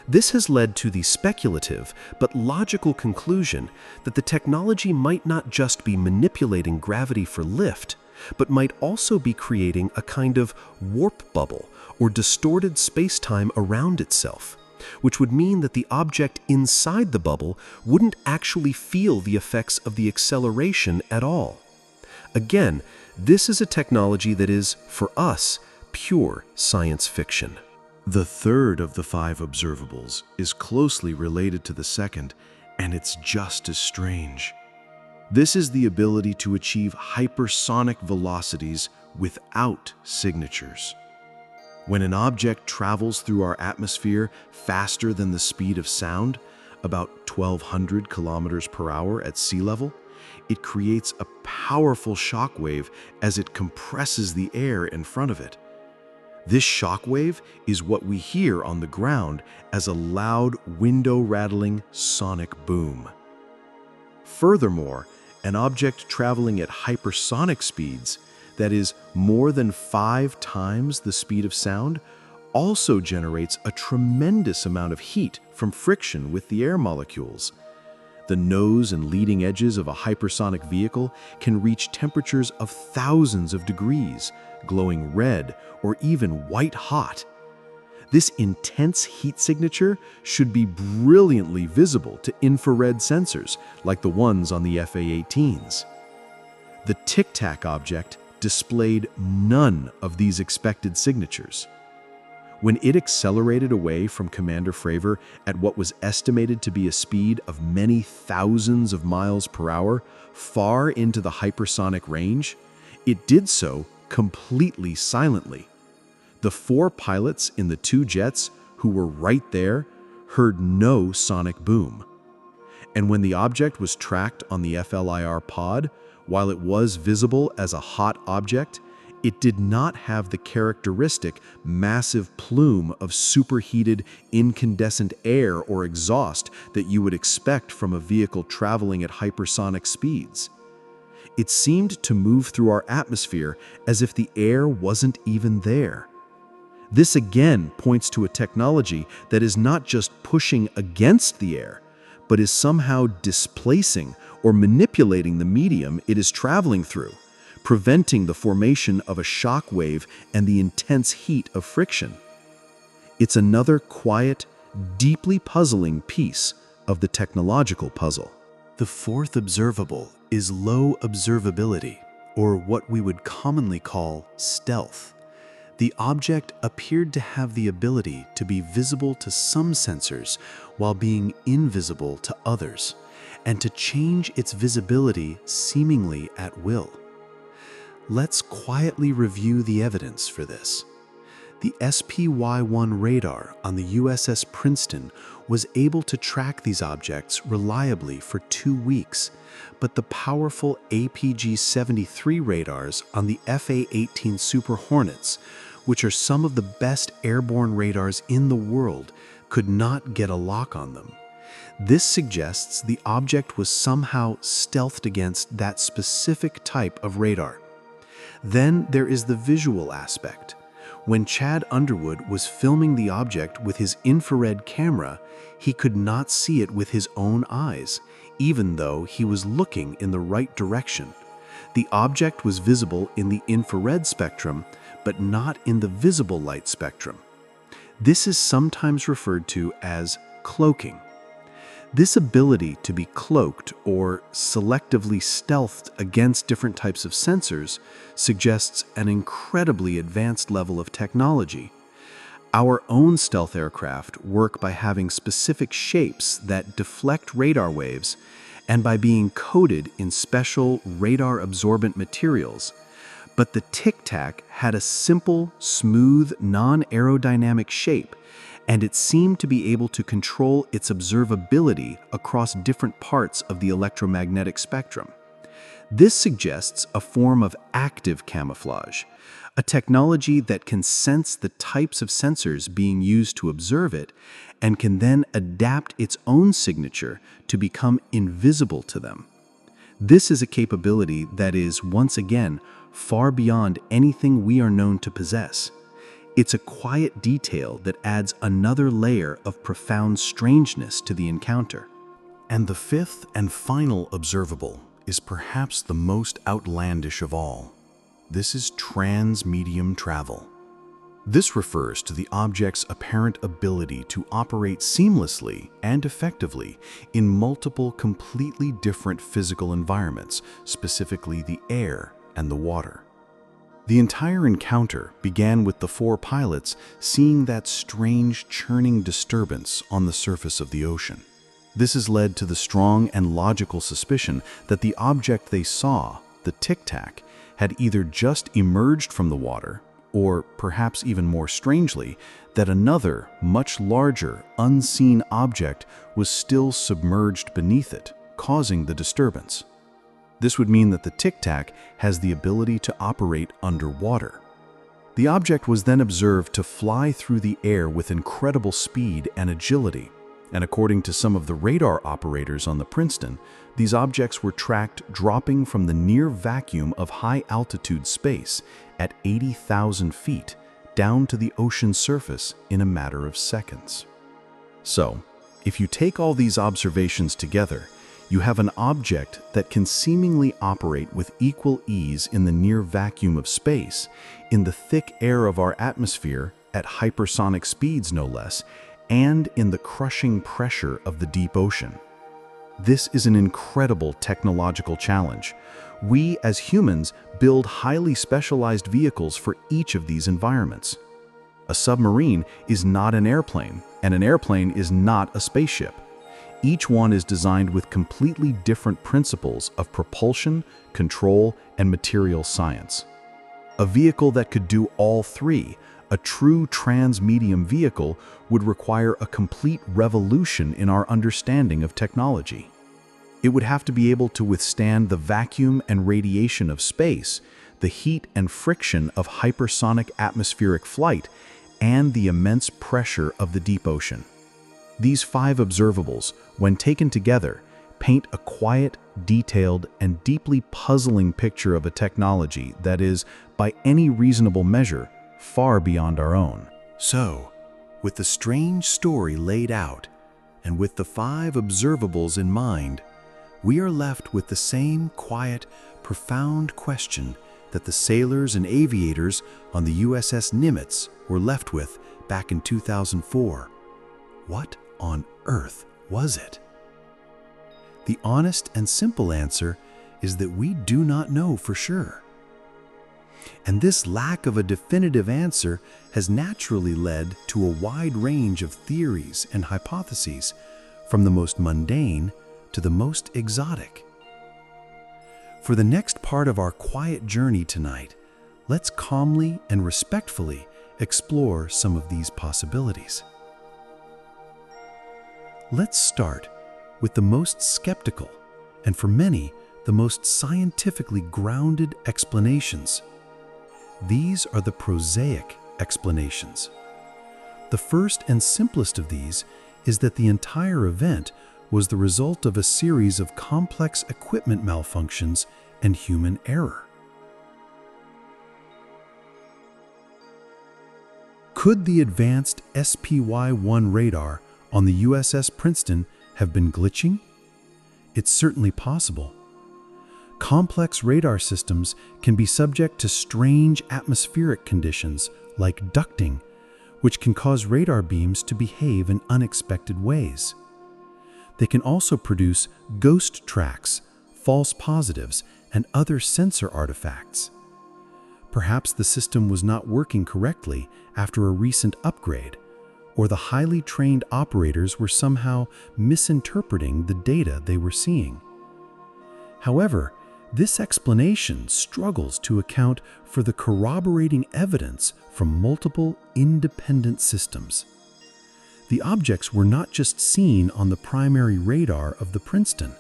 This has led to the speculative but logical conclusion that the technology might not just be manipulating gravity for lift, but might also be creating a kind of warp bubble or distorted space-time around itself, which would mean that the object inside the bubble wouldn't actually feel the effects of the acceleration at all. Again, this is a technology that is, for us, pure science fiction. The third of the 5 observables is closely related to the second, and it's just as strange. This is the ability to achieve hypersonic velocities without signatures. When an object travels through our atmosphere faster than the speed of sound, about 1,200 kilometers per hour at sea level, it creates a powerful shock wave as it compresses the air in front of it. This shock wave is what we hear on the ground as a loud, window-rattling sonic boom. Furthermore, an object traveling at hypersonic speeds, that is, more than 5 times the speed of sound, also generates a tremendous amount of heat from friction with the air molecules. The nose and leading edges of a hypersonic vehicle can reach temperatures of thousands of degrees, glowing red or even white hot. This intense heat signature should be brilliantly visible to infrared sensors like the ones on the F/A-18s. The Tic Tac object displayed none of these expected signatures. When it accelerated away from Commander Fravor at what was estimated to be a speed of many thousands of miles per hour, far into the hypersonic range, it did so completely silently. The 4 pilots in the 2 jets who were right there heard no sonic boom. And when the object was tracked on the FLIR pod, while it was visible as a hot object, it did not have the characteristic massive plume of superheated incandescent air or exhaust that you would expect from a vehicle traveling at hypersonic speeds. It seemed to move through our atmosphere as if the air wasn't even there. This again points to a technology that is not just pushing against the air, but is somehow displacing or manipulating the medium it is traveling through, preventing the formation of a shock wave and the intense heat of friction. It's another quiet, deeply puzzling piece of the technological puzzle. The 4th observable is low observability, or what we would commonly call stealth. The object appeared to have the ability to be visible to some sensors while being invisible to others, and to change its visibility seemingly at will. Let's quietly review the evidence for this. The SPY-1 radar on the USS Princeton was able to track these objects reliably for 2 weeks, but the powerful APG-73 radars on the FA-18 Super Hornets, which are some of the best airborne radars in the world, could not get a lock on them. This suggests the object was somehow stealthed against that specific type of radar. Then there is the visual aspect. When Chad Underwood was filming the object with his infrared camera, he could not see it with his own eyes, even though he was looking in the right direction. The object was visible in the infrared spectrum, but not in the visible light spectrum. This is sometimes referred to as cloaking. This ability to be cloaked or selectively stealthed against different types of sensors suggests an incredibly advanced level of technology. Our own stealth aircraft work by having specific shapes that deflect radar waves and by being coated in special radar-absorbent materials. But the Tic Tac had a simple, smooth, non-aerodynamic shape, and it seemed to be able to control its observability across different parts of the electromagnetic spectrum. This suggests a form of active camouflage, a technology that can sense the types of sensors being used to observe it and can then adapt its own signature to become invisible to them. This is a capability that is, once again, far beyond anything we are known to possess. It's a quiet detail that adds another layer of profound strangeness to the encounter. And the fifth and final observable is perhaps the most outlandish of all. This is transmedium travel. This refers to the object's apparent ability to operate seamlessly and effectively in multiple completely different physical environments, specifically the air and the water. The entire encounter began with the 4 pilots seeing that strange churning disturbance on the surface of the ocean. This has led to the strong and logical suspicion that the object they saw, the Tic Tac, had either just emerged from the water, or perhaps even more strangely, that another, much larger, unseen object was still submerged beneath it, causing the disturbance. This would mean that the Tic Tac has the ability to operate underwater. The object was then observed to fly through the air with incredible speed and agility, and according to some of the radar operators on the Princeton, these objects were tracked dropping from the near vacuum of high-altitude space at 80,000 feet down to the ocean surface in a matter of seconds. So, if you take all these observations together, you have an object that can seemingly operate with equal ease in the near vacuum of space, in the thick air of our atmosphere at hypersonic speeds no less, and in the crushing pressure of the deep ocean. This is an incredible technological challenge. We, as humans, build highly specialized vehicles for each of these environments. A submarine is not an airplane, and an airplane is not a spaceship. Each one is designed with completely different principles of propulsion, control, and material science. A vehicle that could do all three, a true transmedium vehicle, would require a complete revolution in our understanding of technology. It would have to be able to withstand the vacuum and radiation of space, the heat and friction of hypersonic atmospheric flight, and the immense pressure of the deep ocean. These 5 observables, when taken together, paint a quiet, detailed, and deeply puzzling picture of a technology that is, by any reasonable measure, far beyond our own. So, with the strange story laid out, and with the 5 observables in mind, we are left with the same quiet, profound question that the sailors and aviators on the USS Nimitz were left with back in 2004. What on earth was it? The honest and simple answer is that we do not know for sure. And this lack of a definitive answer has naturally led to a wide range of theories and hypotheses, from the most mundane to the most exotic. For the next part of our quiet journey tonight, let's calmly and respectfully explore some of these possibilities. Let's start with the most skeptical, and for many, the most scientifically grounded explanations. These are the prosaic explanations. The first and simplest of these is that the entire event was the result of a series of complex equipment malfunctions and human error. Could the advanced SPY-1 radar on the USS Princeton have been glitching? It's certainly possible. Complex radar systems can be subject to strange atmospheric conditions like ducting, which can cause radar beams to behave in unexpected ways. They can also produce ghost tracks, false positives, and other sensor artifacts. Perhaps the system was not working correctly after a recent upgrade, or the highly trained operators were somehow misinterpreting the data they were seeing. However, this explanation struggles to account for the corroborating evidence from multiple independent systems. The objects were not just seen on the primary radar of the Princeton.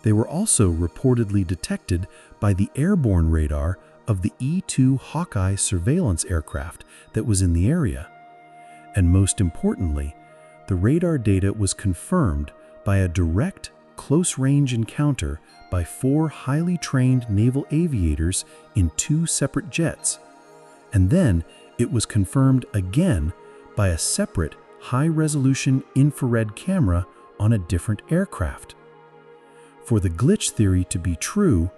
They were also reportedly detected by the airborne radar of the E-2 Hawkeye surveillance aircraft that was in the area. And most importantly, the radar data was confirmed by a direct, close-range encounter by 4 highly trained naval aviators in 2 separate jets. And then it was confirmed again by a separate, high-resolution infrared camera on a different aircraft. For the glitch theory to be true,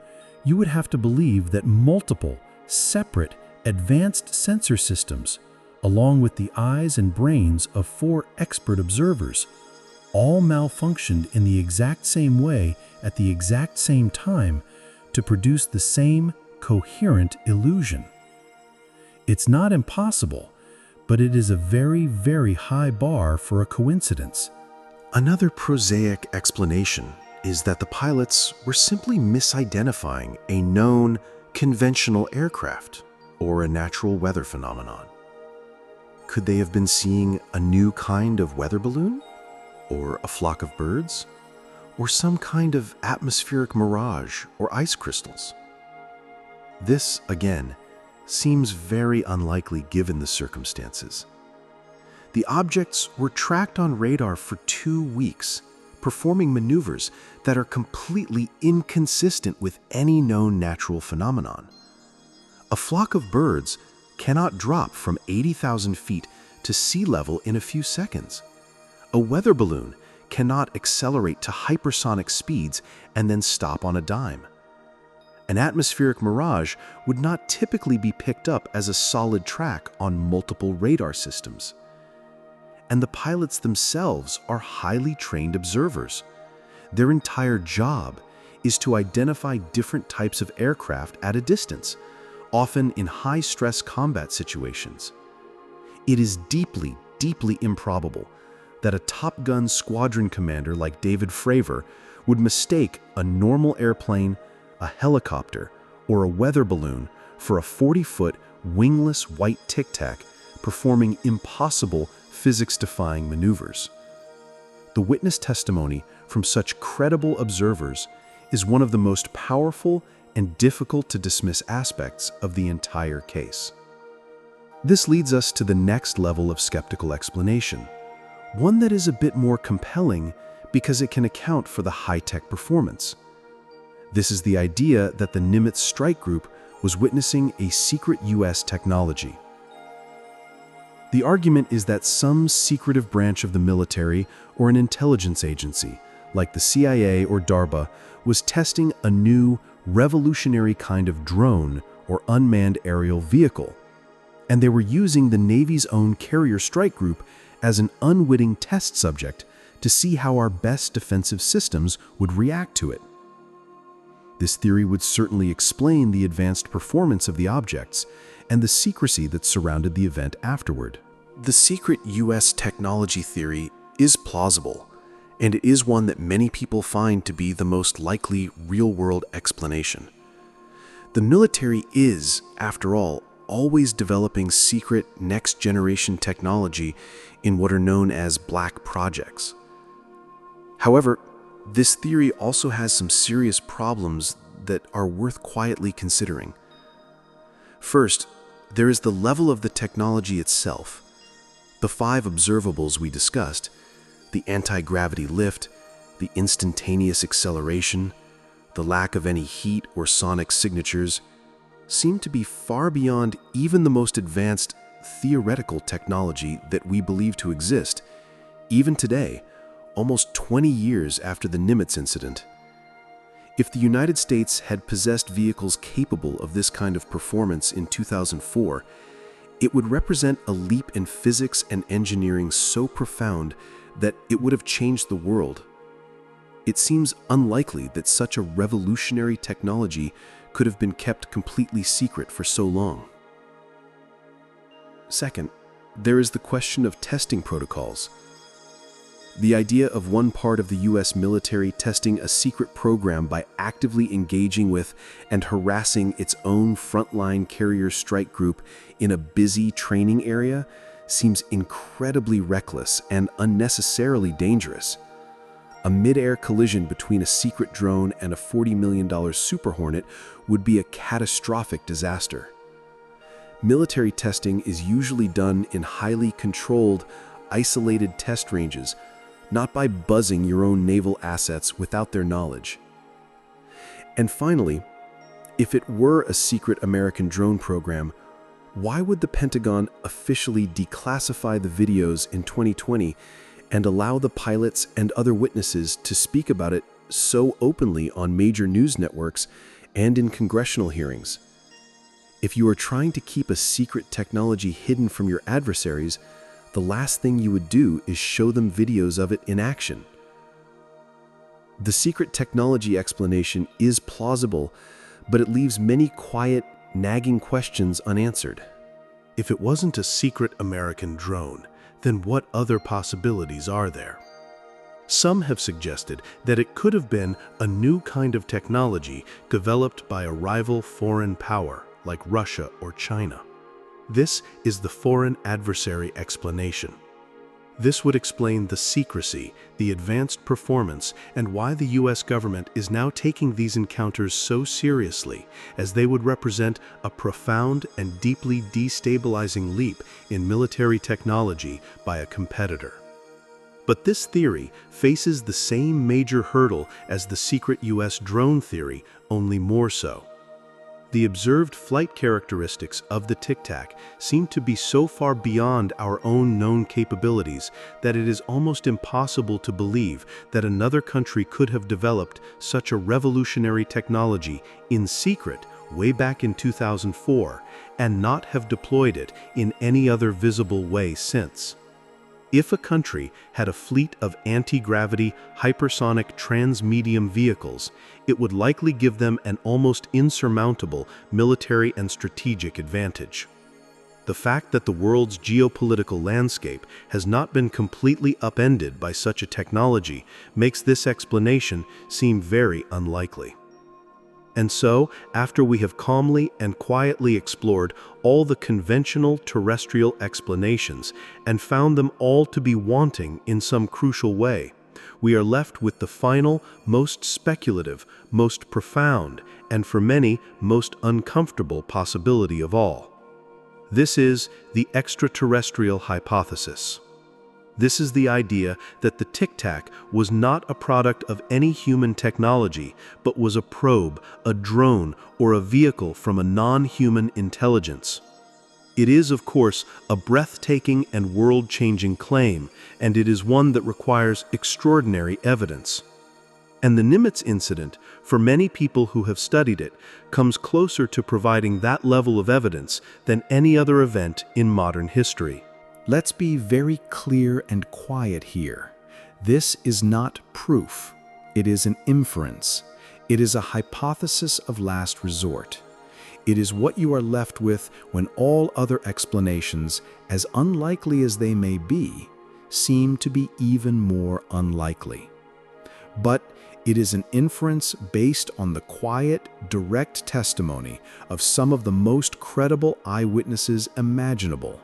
you would have to believe that multiple, separate, advanced sensor systems, along with the eyes and brains of 4 expert observers, all malfunctioned in the exact same way at the exact same time to produce the same coherent illusion. It's not impossible, but it is a very, very high bar for a coincidence. Another prosaic explanation is that the pilots were simply misidentifying a known conventional aircraft or a natural weather phenomenon. Could they have been seeing a new kind of weather balloon, or a flock of birds, or some kind of atmospheric mirage or ice crystals? This, again, seems very unlikely given the circumstances. The objects were tracked on radar for 2 weeks, performing maneuvers that are completely inconsistent with any known natural phenomenon. A flock of birds cannot drop from 80,000 feet to sea level in a few seconds. A weather balloon cannot accelerate to hypersonic speeds and then stop on a dime. An atmospheric mirage would not typically be picked up as a solid track on multiple radar systems. And the pilots themselves are highly trained observers. Their entire job is to identify different types of aircraft at a distance, often in high-stress combat situations. It is deeply, deeply improbable that a Top Gun squadron commander like David Fravor would mistake a normal airplane, a helicopter, or a weather balloon for a 40-foot wingless white Tic Tac performing impossible physics-defying maneuvers. The witness testimony from such credible observers is one of the most powerful and difficult to dismiss aspects of the entire case. This leads us to the next level of skeptical explanation, one that is a bit more compelling because it can account for the high-tech performance. This is the idea that the Nimitz strike group was witnessing a secret U.S. technology. The argument is that some secretive branch of the military or an intelligence agency, like the CIA or DARPA, was testing a new, revolutionary kind of drone or unmanned aerial vehicle, and they were using the Navy's own carrier strike group as an unwitting test subject to see how our best defensive systems would react to it. This theory would certainly explain the advanced performance of the objects and the secrecy that surrounded the event afterward. The secret U.S. technology theory is plausible, and it is one that many people find to be the most likely real-world explanation. The military is, after all, always developing secret next-generation technology in what are known as black projects. However, this theory also has some serious problems that are worth quietly considering. First, there is the level of the technology itself. The 5 observables we discussed, the anti-gravity lift, the instantaneous acceleration, the lack of any heat or sonic signatures, seem to be far beyond even the most advanced theoretical technology that we believe to exist, even today, almost 20 years after the Nimitz incident. If the United States had possessed vehicles capable of this kind of performance in 2004, it would represent a leap in physics and engineering so profound that it would have changed the world. It seems unlikely that such a revolutionary technology could have been kept completely secret for so long. Second, there is the question of testing protocols. The idea of one part of the US military testing a secret program by actively engaging with and harassing its own frontline carrier strike group in a busy training area seems incredibly reckless and unnecessarily dangerous. A mid-air collision between a secret drone and a $40 million Super Hornet would be a catastrophic disaster. Military testing is usually done in highly controlled, isolated test ranges, not by buzzing your own naval assets without their knowledge. And finally, if it were a secret American drone program, why would the Pentagon officially declassify the videos in 2020 and allow the pilots and other witnesses to speak about it so openly on major news networks and in congressional hearings? If you are trying to keep a secret technology hidden from your adversaries, the last thing you would do is show them videos of it in action. The secret technology explanation is plausible, but it leaves many quiet, nagging questions unanswered. If it wasn't a secret American drone, then what other possibilities are there? Some have suggested that it could have been a new kind of technology developed by a rival foreign power like Russia or China. This is the foreign adversary explanation. This would explain the secrecy, the advanced performance, and why the US government is now taking these encounters so seriously, as they would represent a profound and deeply destabilizing leap in military technology by a competitor. But this theory faces the same major hurdle as the secret US drone theory, only more so. The observed flight characteristics of the Tic Tac seem to be so far beyond our own known capabilities that it is almost impossible to believe that another country could have developed such a revolutionary technology in secret way back in 2004 and not have deployed it in any other visible way since. If a country had a fleet of anti-gravity, hypersonic transmedium vehicles, it would likely give them an almost insurmountable military and strategic advantage. The fact that the world's geopolitical landscape has not been completely upended by such a technology makes this explanation seem very unlikely. And so, after we have calmly and quietly explored all the conventional terrestrial explanations and found them all to be wanting in some crucial way, we are left with the final, most speculative, most profound, and for many, most uncomfortable possibility of all. This is the extraterrestrial hypothesis. This is the idea that the Tic Tac was not a product of any human technology, but was a probe, a drone, or a vehicle from a non-human intelligence. It is, of course, a breathtaking and world-changing claim, and it is one that requires extraordinary evidence. And the Nimitz incident, for many people who have studied it, comes closer to providing that level of evidence than any other event in modern history. Let's be very clear and quiet here. This is not proof. It is an inference. It is a hypothesis of last resort. It is what you are left with when all other explanations, as unlikely as they may be, seem to be even more unlikely. But it is an inference based on the quiet, direct testimony of some of the most credible eyewitnesses imaginable.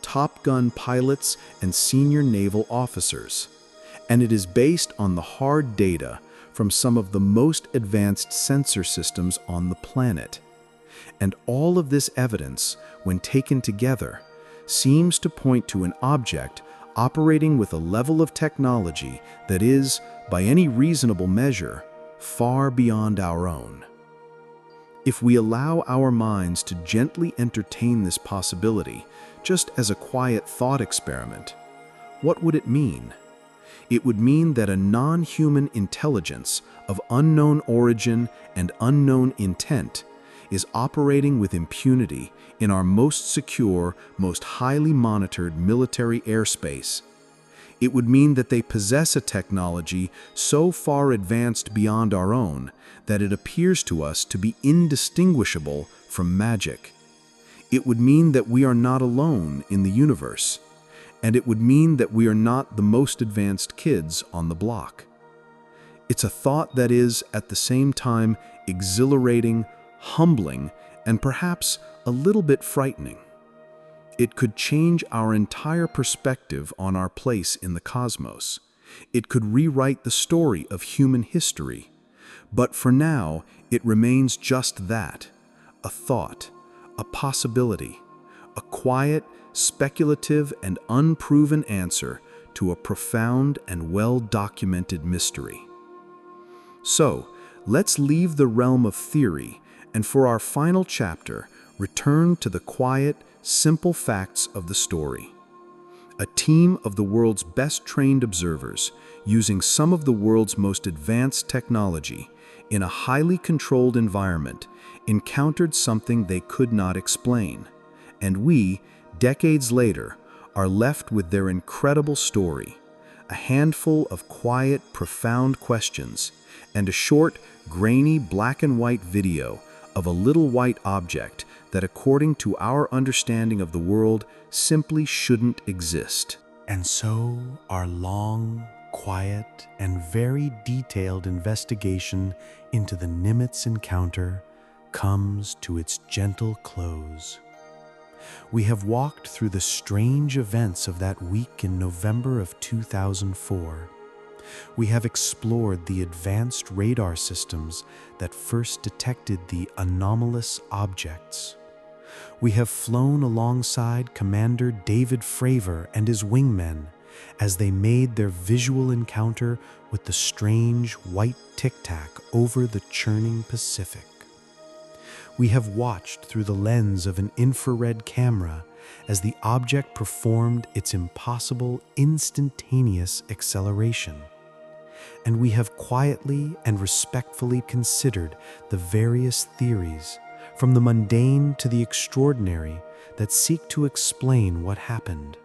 Top Gun pilots and senior naval officers. and it is based on the hard data from some of the most advanced sensor systems on the planet. And all of this evidence, when taken together, seems to point to an object operating with a level of technology that is, by any reasonable measure, far beyond our own. If we allow our minds to gently entertain this possibility, just as a quiet thought experiment, what would it mean? It would mean that a non-human intelligence of unknown origin and unknown intent is operating with impunity in our most secure, most highly monitored military airspace. It would mean that they possess a technology so far advanced beyond our own that it appears to us to be indistinguishable from magic. It would mean that we are not alone in the universe, and it would mean that we are not the most advanced kids on the block. It's a thought that is, at the same time, exhilarating, humbling, and perhaps a little bit frightening. It could change our entire perspective on our place in the cosmos. It could rewrite the story of human history. But for now, it remains just that, a thought, a possibility, a quiet, speculative, and unproven answer to a profound and well-documented mystery. So, let's leave the realm of theory and for our final chapter, return to the quiet, simple facts of the story. A team of the world's best trained observers, using some of the world's most advanced technology, in a highly controlled environment, encountered something they could not explain. And we, decades later, are left with their incredible story, a handful of quiet, profound questions, and a short, grainy black and white video of a little white object that, according to our understanding of the world, simply shouldn't exist. And so our long, quiet, and very detailed investigation into the Nimitz encounter comes to its gentle close. We have walked through the strange events of that week in November of 2004. We have explored the advanced radar systems that first detected the anomalous objects. We have flown alongside Commander David Fravor and his wingmen as they made their visual encounter with the strange white Tic Tac over the churning Pacific. We have watched through the lens of an infrared camera as the object performed its impossible instantaneous acceleration. And we have quietly and respectfully considered the various theories, from the mundane to the extraordinary, that seek to explain what happened.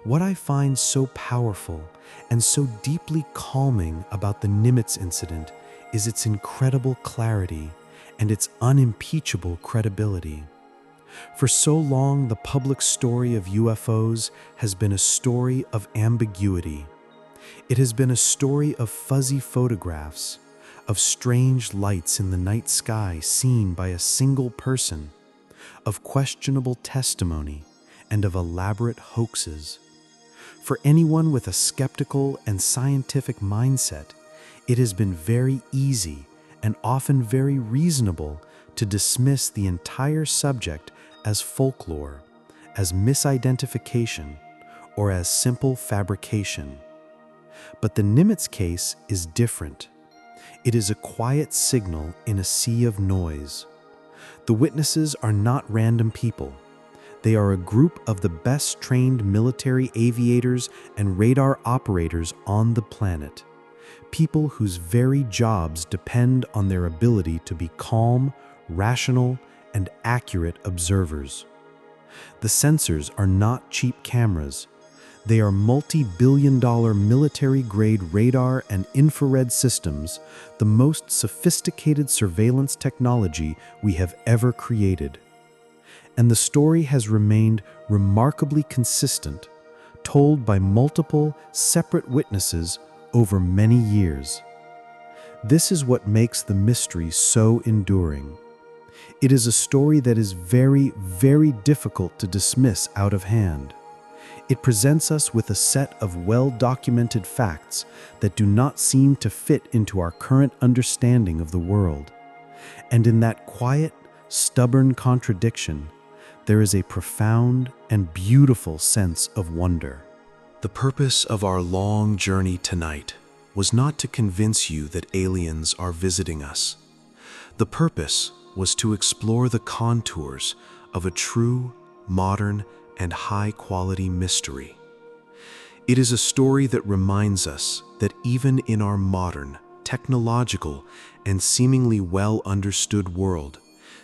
What I find so powerful and so deeply calming about the Nimitz incident is its incredible clarity and its unimpeachable credibility. For so long, the public story of UFOs has been a story of ambiguity. It has been a story of fuzzy photographs, of strange lights in the night sky seen by a single person, of questionable testimony, and of elaborate hoaxes. For anyone with a skeptical and scientific mindset, it has been very easy and often very reasonable to dismiss the entire subject as folklore, as misidentification, or as simple fabrication. But the Nimitz case is different. It is a quiet signal in a sea of noise. The witnesses are not random people. They are a group of the best trained military aviators and radar operators on the planet. People whose very jobs depend on their ability to be calm, rational, and accurate observers. The sensors are not cheap cameras. They are multi-billion-dollar military-grade radar and infrared systems, the most sophisticated surveillance technology we have ever created. And the story has remained remarkably consistent, told by multiple, separate witnesses over many years. This is what makes the mystery so enduring. It is a story that is very, very difficult to dismiss out of hand. It presents us with a set of well-documented facts that do not seem to fit into our current understanding of the world. And in that quiet, stubborn contradiction, there is a profound and beautiful sense of wonder. The purpose of our long journey tonight was not to convince you that aliens are visiting us. The purpose was to explore the contours of a true, modern, and high-quality mystery. It is a story that reminds us that even in our modern, technological, and seemingly well-understood world,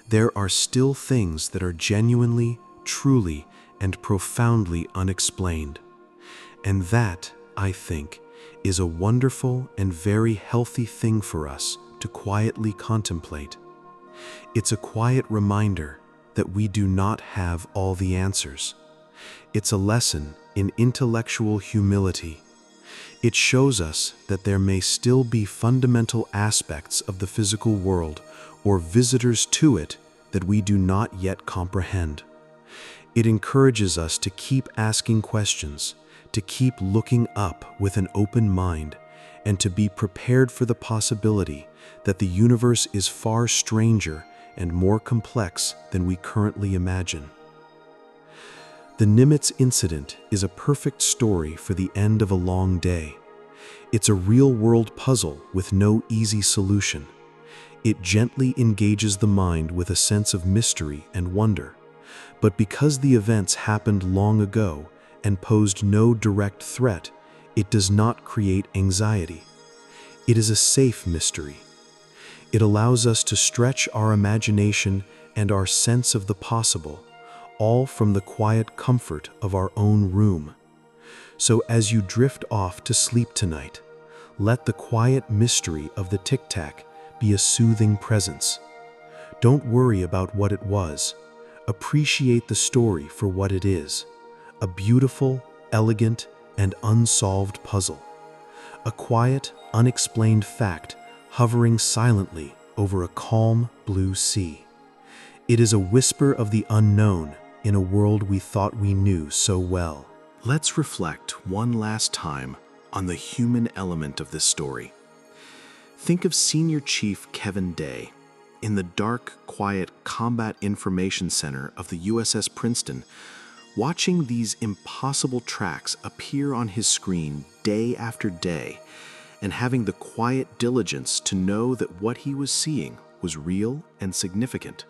there are still things that are genuinely, truly, and profoundly unexplained. And that, I think, is a wonderful and very healthy thing for us to quietly contemplate. It's a quiet reminder that we do not have all the answers. It's a lesson in intellectual humility. It shows us that there may still be fundamental aspects of the physical world or visitors to it that we do not yet comprehend. It encourages us to keep asking questions, to keep looking up with an open mind, and to be prepared for the possibility that the universe is far stranger and more complex than we currently imagine. The Nimitz incident is a perfect story for the end of a long day. It's a real-world puzzle with no easy solution. It gently engages the mind with a sense of mystery and wonder. But because the events happened long ago and posed no direct threat, it does not create anxiety. It is a safe mystery. It allows us to stretch our imagination and our sense of the possible, all from the quiet comfort of our own room. So as you drift off to sleep tonight, let the quiet mystery of the Tic Tac be a soothing presence. Don't worry about what it was. Appreciate the story for what it is: a beautiful, elegant, and unsolved puzzle. A quiet, unexplained fact hovering silently over a calm blue sea. It is a whisper of the unknown in a world we thought we knew so well. Let's reflect one last time on the human element of this story. Think of Senior Chief Kevin Day in the dark, quiet Combat Information Center of the USS Princeton, watching these impossible tracks appear on his screen day after day, and having the quiet diligence to know that what he was seeing was real and significant.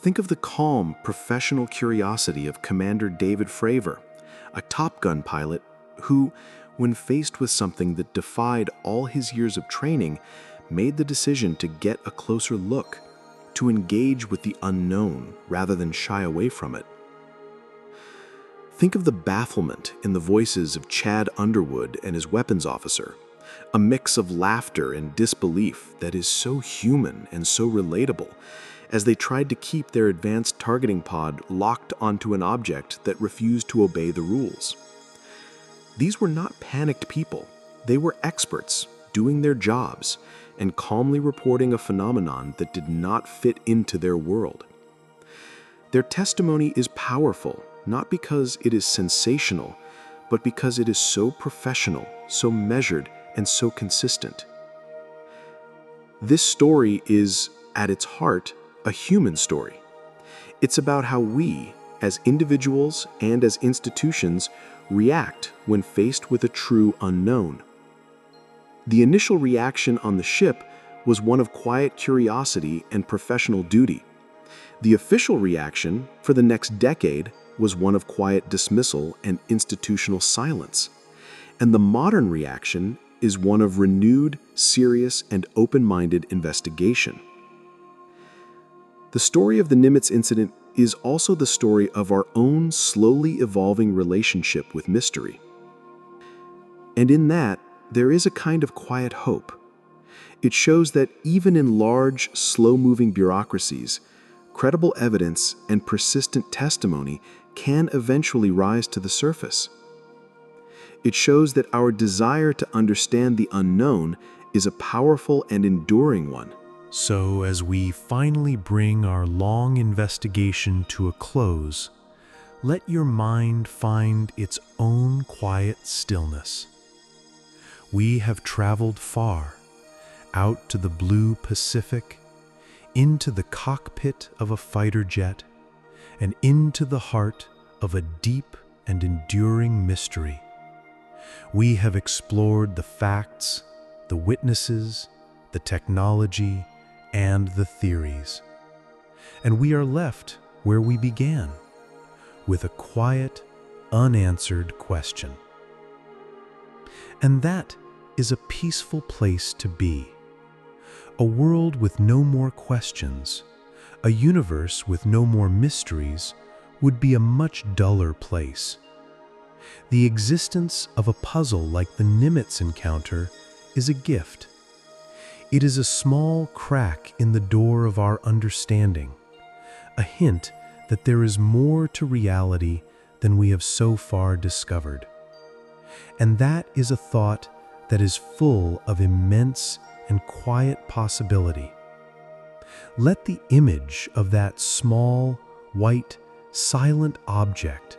Think of the calm, professional curiosity of Commander David Fravor, a Top Gun pilot who, when faced with something that defied all his years of training, made the decision to get a closer look, to engage with the unknown rather than shy away from it. Think of the bafflement in the voices of Chad Underwood and his weapons officer, a mix of laughter and disbelief that is so human and so relatable, as they tried to keep their advanced targeting pod locked onto an object that refused to obey the rules. These were not panicked people. They were experts doing their jobs and calmly reporting a phenomenon that did not fit into their world. Their testimony is powerful, not because it is sensational, but because it is so professional, so measured, and so consistent. This story is, at its heart, a human story. It's about how we, as individuals and as institutions, react when faced with a true unknown. The initial reaction on the ship was one of quiet curiosity and professional duty. The official reaction for the next decade was one of quiet dismissal and institutional silence. And the modern reaction is one of renewed, serious, and open-minded investigation. The story of the Nimitz incident is also the story of our own slowly evolving relationship with mystery. And in that, there is a kind of quiet hope. It shows that even in large, slow-moving bureaucracies, credible evidence and persistent testimony can eventually rise to the surface. It shows that our desire to understand the unknown is a powerful and enduring one. So as we finally bring our long investigation to a close, let your mind find its own quiet stillness. We have traveled far, out to the blue Pacific, into the cockpit of a fighter jet, and into the heart of a deep and enduring mystery. We have explored the facts, the witnesses, the technology, and the theories. And we are left where we began, with a quiet, unanswered question. And that is a peaceful place to be. A world with no more questions, a universe with no more mysteries, would be a much duller place. The existence of a puzzle like the Nimitz encounter is a gift. It is a small crack in the door of our understanding, a hint that there is more to reality than we have so far discovered. And that is a thought that is full of immense and quiet possibility. Let the image of that small, white, silent object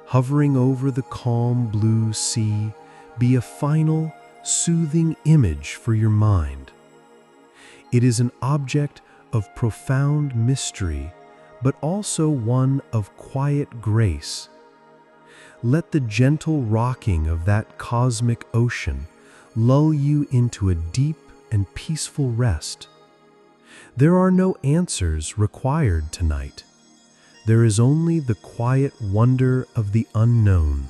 hovering over the calm blue sea be a final, soothing image for your mind. It is an object of profound mystery, but also one of quiet grace. Let the gentle rocking of that cosmic ocean lull you into a deep and peaceful rest. There are no answers required tonight. There is only the quiet wonder of the unknown.